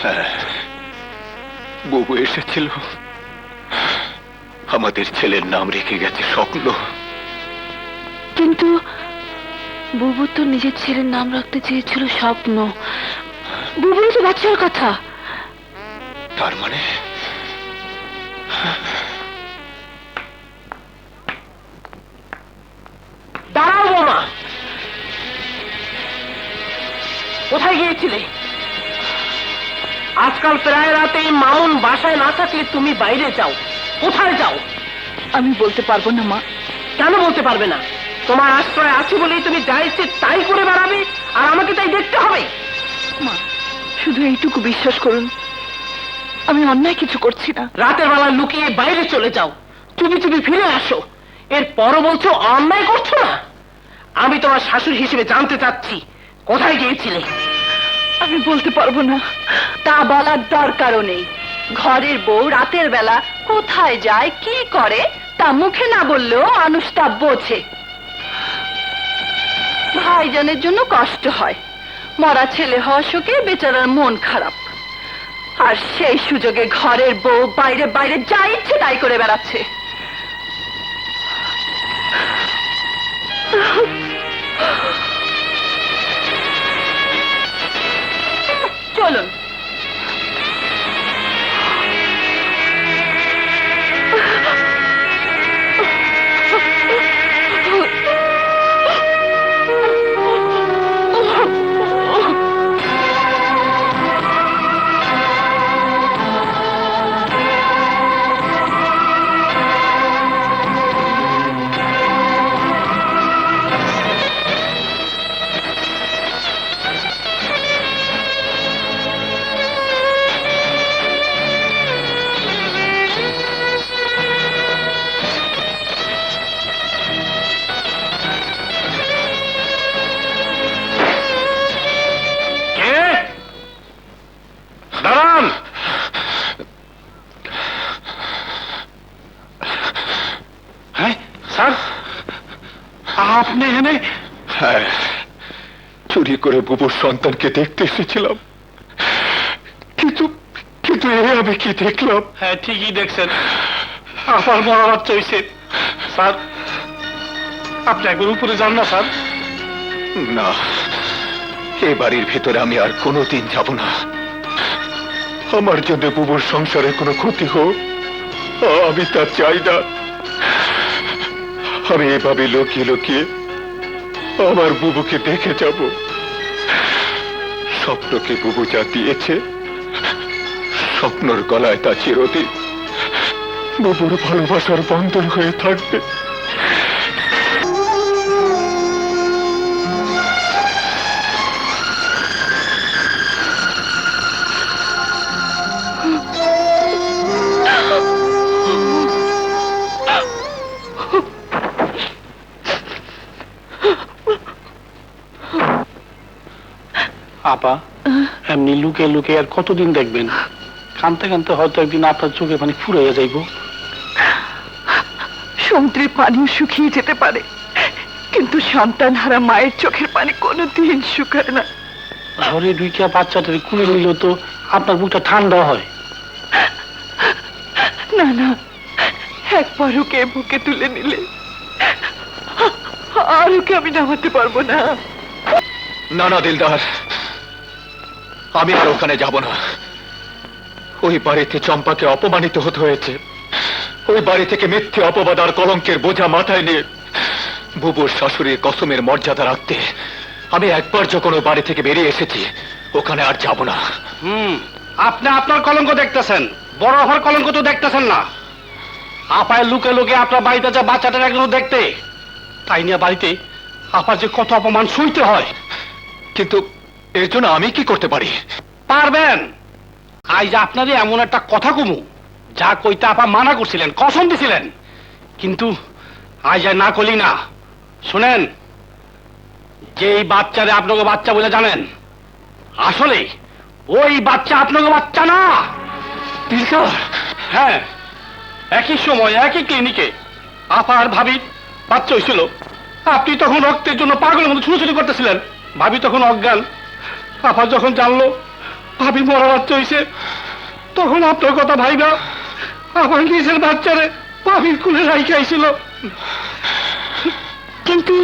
হ্যাঁ, বুবু এসেছিল, আমাদের ছেলের নাম রেখে গেছে স্বপ্ন। কিন্তু বুবু তো নিজের ছেলের নাম রাখতে চেয়েছিল স্বপ্ন। বুবুরই তো বাচ্চার কথা। তার মানে দাঁড়াও বোমা, কোথায় গিয়েছিলে? আজকাল প্রায় রাতে মামুন বাসায় না থাকলে তুমি বাইরে যাও। কোথায় যাও? আমি বলতে পারবো না মা। কেন বলতে পারবে না? তোমার আশ্রয় আছে বলেই তুমি যা ইচ্ছে তাই করে বেড়াবে, আর আমাকে তাই দেখতে হবে? মা, শুধু এইটুকু বিশ্বাস করুন, আমি অন্যায় কিছু করছি না। রাতের বেলা লুকিয়ে বাইরে চলে যাও, চুপি চুপি ফিরে আসো, এর পরও বলছো অন্যায় করছো না? আমি তোমার শাশুড়ি হিসেবে জানতে চাচ্ছি, কোথায় গিয়েছিলে? আমি বলতে পারবো না। তা বলার দরকারও নেই। ঘরের বউ রাতের বেলা কোথায় যায় কি করে তা মুখে না বললেও মানুষ তা বোঝে। ভাইজানের জন্য কষ্ট হয়, মরা ছেলে হওয়া শোকে বেচারার মন খারাপ, আর সেই সুযোগে ঘরের বউ বাইরে বাইরে যা ইচ্ছে তাই করে বেড়াচ্ছে। চলুন। দাঁড়ান। হ্যাঁ স্যার, আপনি এখানে? হ্যাঁ, চুরি করে বুবুর সন্তানকে দেখতে এসেছিলাম, কিন্তু কিন্তু আমি কি দেখলাম? হ্যাঁ ঠিকই দেখছেন, আমার মরা বাচ্চা হয়েছে। স্যার, আপনি একবার উপরে যান না স্যার। না, এ বাড়ির ভিতরে আমি আর কোনোদিন যাব না। আমার জন্য বুবুর সংসারে কোনো ক্ষতি হোক, আমি তা চাই না। আমি এভাবে লুকিয়ে লুকিয়ে আমার বুবুকে দেখে যাব। স্বপ্নকে বুবু যা দিয়েছে, স্বপ্নর গলায় তা চিরদিন বুবুর ভালোবাসার বন্ধন হয়ে থাকবে। আপা, এমনি লুকে লুকে আর কতদিন দেখবেন? কানতে কানতে হয়তো একদিন আপনার চোখে পানি ফুরাইয়া যাইব। সমুদ্রের পানিও শুকিয়ে যেতে পারে, কিন্তু সন্তান হারা মায়ের চোখের পানি কোনোদিন শুকায় না। ঘরে ঢুকিয়া বাচ্চাটারে কুলে নিলেও তো আপনার বুকটা ঠান্ডা হয়। না না, একবার ওকে বুকে তুলে নিলে আর ওকে আমি নামাতে পারবো না। না না দিলদার, আমি আর ওখানে যাব না। ওই বাড়িতে চম্পাকে অপমানিত হতে হয়েছে। ওই বাড়ি থেকে মিথ্যে অপবাদ আর কলঙ্কের বোঝা মাথায় নিয়ে বুবুর শাশুড়ির কসমের মর্যাদা রাখতে আমি একবার যখন ওই বাড়ি থেকে বেরিয়ে এসেছি, ওখানে আর যাব না। আপনি আপনার কলঙ্ক দেখতেছেন, বড় হওয়ার কলঙ্ক তো দেখতেছেন না। আপায় লুকে লুকে আপনার বাড়িতে যা বাচ্চাটার একজন দেখতে, তাই নিয়ে বাড়িতে আপার যে কত অপমান শুনতে হয়। কিন্তু এর জন্য আমি কি করতে পারি? পারবেন। আজ আপনারই এমন একটা কথা কমু যা কইতে আপা মানা করছিলেন, কসম দিছিলেন, কিন্তু আজ আর না করলি না। শুনেন, যেই বাচ্চারে আপনাকে বাচ্চা বলে জানেন, আসলে ওই বাচ্চা আপনাকে বাচ্চা না। হ্যাঁ, একই সময় একই ক্লিনিকে আপা আর ভাবি বাচ্চা হয়েছিল। আপনি তখন রক্তের জন্য পাগলের মতো ছুটোছুটি করতেছিলেন, ভাবি তখন অজ্ঞান। আপা যখন জানলো ভাবি মরা বাচ্চা হয়েছে, তখন আপনার কথা ভাইবা আমার নিজের বাচ্চারে ভাবির কুলে রাইখাইছিল। কিন্তু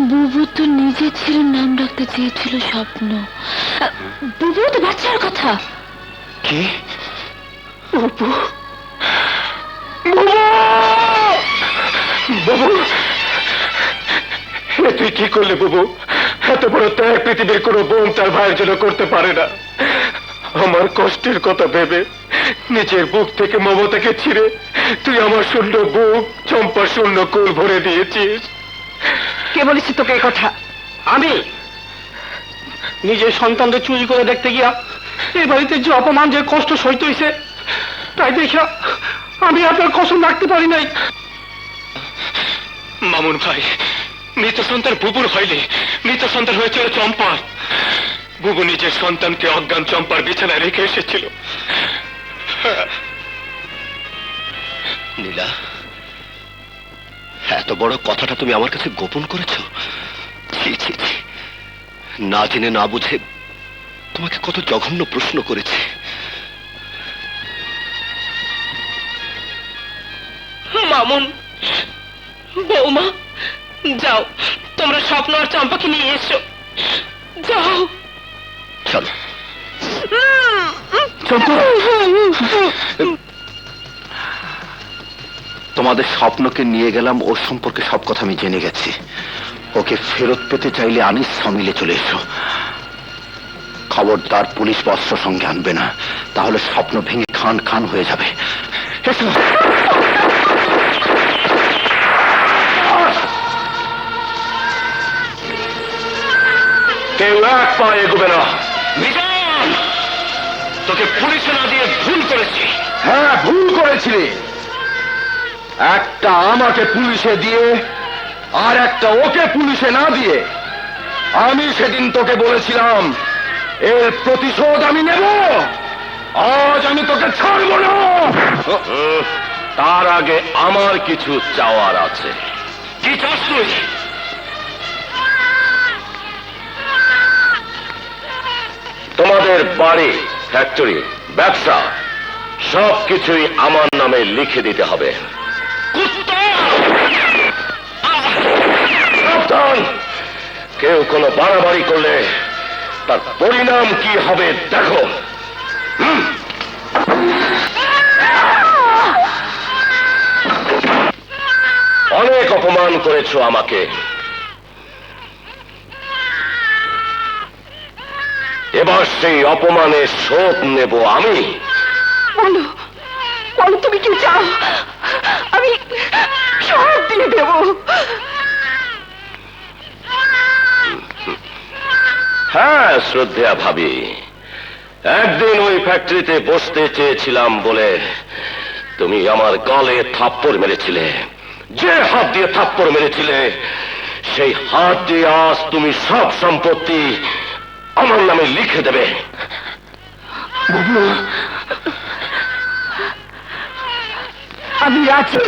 বুবু তো নিজে ছিল নাম রাখতে চেয়েছিল স্বপ্ন। বুবু তো বাচ্চার কথা। কি বাবু, এ তুই কি করলে বাবু? এত বড় ত্যাগ পৃথিবীর কোনো বোন তার ভাইয়ের জন্য করতে পারে না। আমার কষ্টের কথা ভেবে নিজের বুক থেকে মমতাকে ছিঁড়ে তুই আমার শূন্য বুক, চম্পা শূন্য কুল ভরে দিয়েছিস। কে বলেছি তোকে এই কথা? আমি নিজের সন্তানদের চুরি করে দেখতে গিয়া এই বাড়িতে যে অপমান, যে কষ্ট সইতে হইছে, তাই দেখা আমি আপনার কসম রাখতে পারি নাই। মামুন ভাই, মৃত সন্তান বুবুর হইলে মৃত সন্তান হয়েছিল চম্পা। বুবু নিজের সন্তানকে অজ্ঞান চম্পার বিছানায় রেখে এসেছিল। নীলা, এত বড় কথাটা তুমি আমার কাছে গোপন করেছো? ছি ছি ছি, না জেনে না বুঝে তোমাকে কত জঘন্য প্রশ্ন করেছে। মামুন, বৌমা, যাও তোমরা স্বপ্ন আর চম্পাকে নিয়ে এসো, যাও। চলো। তোমাদের স্বপ্নকে নিয়ে গেলাম, ওর সম্পর্কে সব কথা আমি জেনে গেছি। ওকে ফেরত পেতে চাইলে আনিস মিলে চলে এসো। খবরদার পুলিশ বস্ত্র সঙ্গে আনবে না, তাহলে স্বপ্ন ভেঙে খান খান হয়ে যাবে। এসো। কেউ এক পা এগোবে না। মিজান, তোকে পুলিশে না দিয়ে ভুল করেছি। হ্যাঁ, ভুল করেছিলি। একটা আমাকে পুলিশে দিয়ে আর একটা ওকে পুলিশে না দিয়ে। আমি সেদিন তোকে বলেছিলাম এর প্রতিশোধ আমি নেব। আজ আমি তোকে ছাড়ব না। তার আগে আমার কিছু চাওয়ার আছে। কি চাস তুই? তোমাদের বাড়ি, ফ্যাক্টরি, ব্যবসা সবকিছুই আমার নামে লিখে দিতে হবে। সাবধান, কেউ কোনো বাড়াবাড়ি করলে তার পরিণাম কি হবে দেখো। অনেক অপমান করেছো আমাকে, এবার সেই অপমানের শোধ নেব আমি। বলো, বলো তুমি কি চাও? আমি সব দিয়ে দেব। হ্যাঁ শ্রদ্ধেয়া ভাবি, একদিন ওই ফ্যাক্টরিতে বসতে চেয়েছিলাম বলে তুমি আমার গলে থাপ্পড় মেরেছিলে। যে হাত দিয়ে থাপ্পড় মেরেছিলে সেই হাত দিয়ে আজ তুমি সব সম্পত্তি আমার নামে লিখে দেবে। আমি আছি।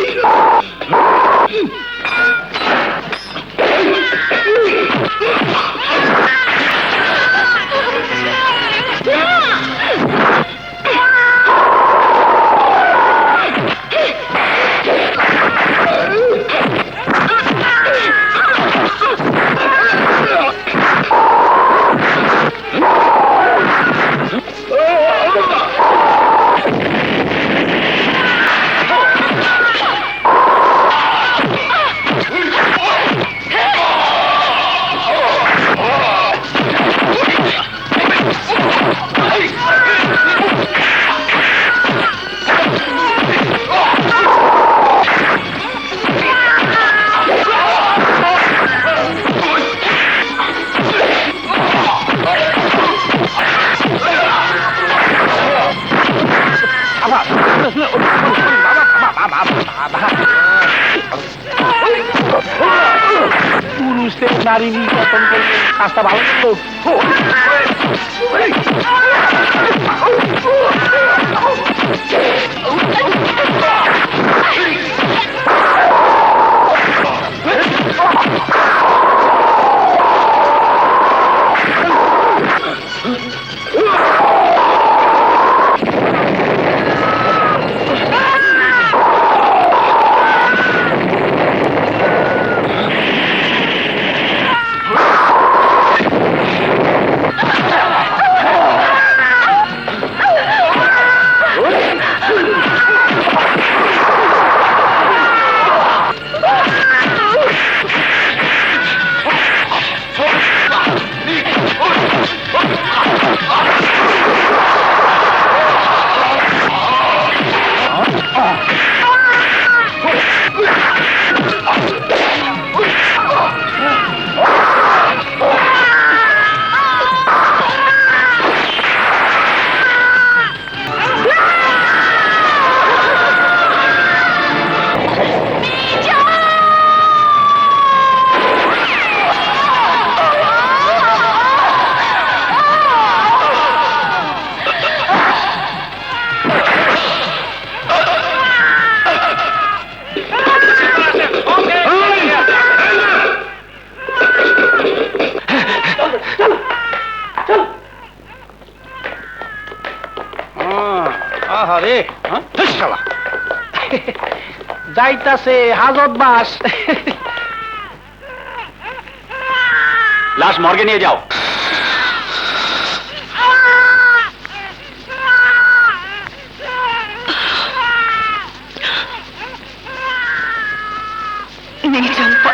পুরুষদের নারী নির্যাতন করলে কাজটা ভালো করলো। আরে হ্যাঁ শালা যাইতাছে হাজত বাস। লাশ মর্গে নিয়ে যাও। নেই চম্পা,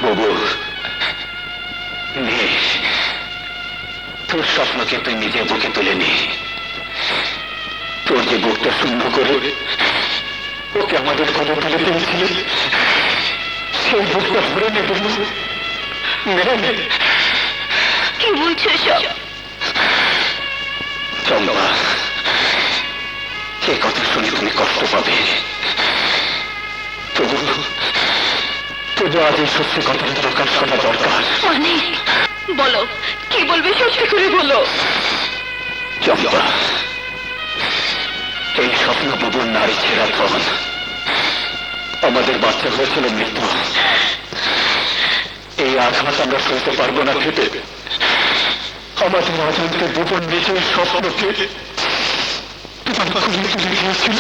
বাবু নে, তোর স্বপ্নকে তুই নিজের বুকে তুলে নে। তোর যে বুকটা শূন্য করে ওকে আমাদের কথা তুলে দিয়েছিলি, সেই বুকটা ভরে নে বাবু, নে নে। কি বলছো সব? চম্পা, এই কথা শুনে তুমি কষ্ট পাবে, তবু তবু আজ এই সত্যি কথাটা প্রকাশ করা দরকার। মানে বলো, কি বলবে সত্যি করে বলো। চম্পা, এই স্বপ্ন প্রবণ নারী ছেঁড়া ধন, আমাদের বাচ্চা হয়েছিল মৃত্যু। এই আঘাত আমরা সইতে পারবো না ভেবে আমাদের অজান্তে ভুবন নিজের স্বপ্নকে তোমার খুলে তুলে গিয়েছিল।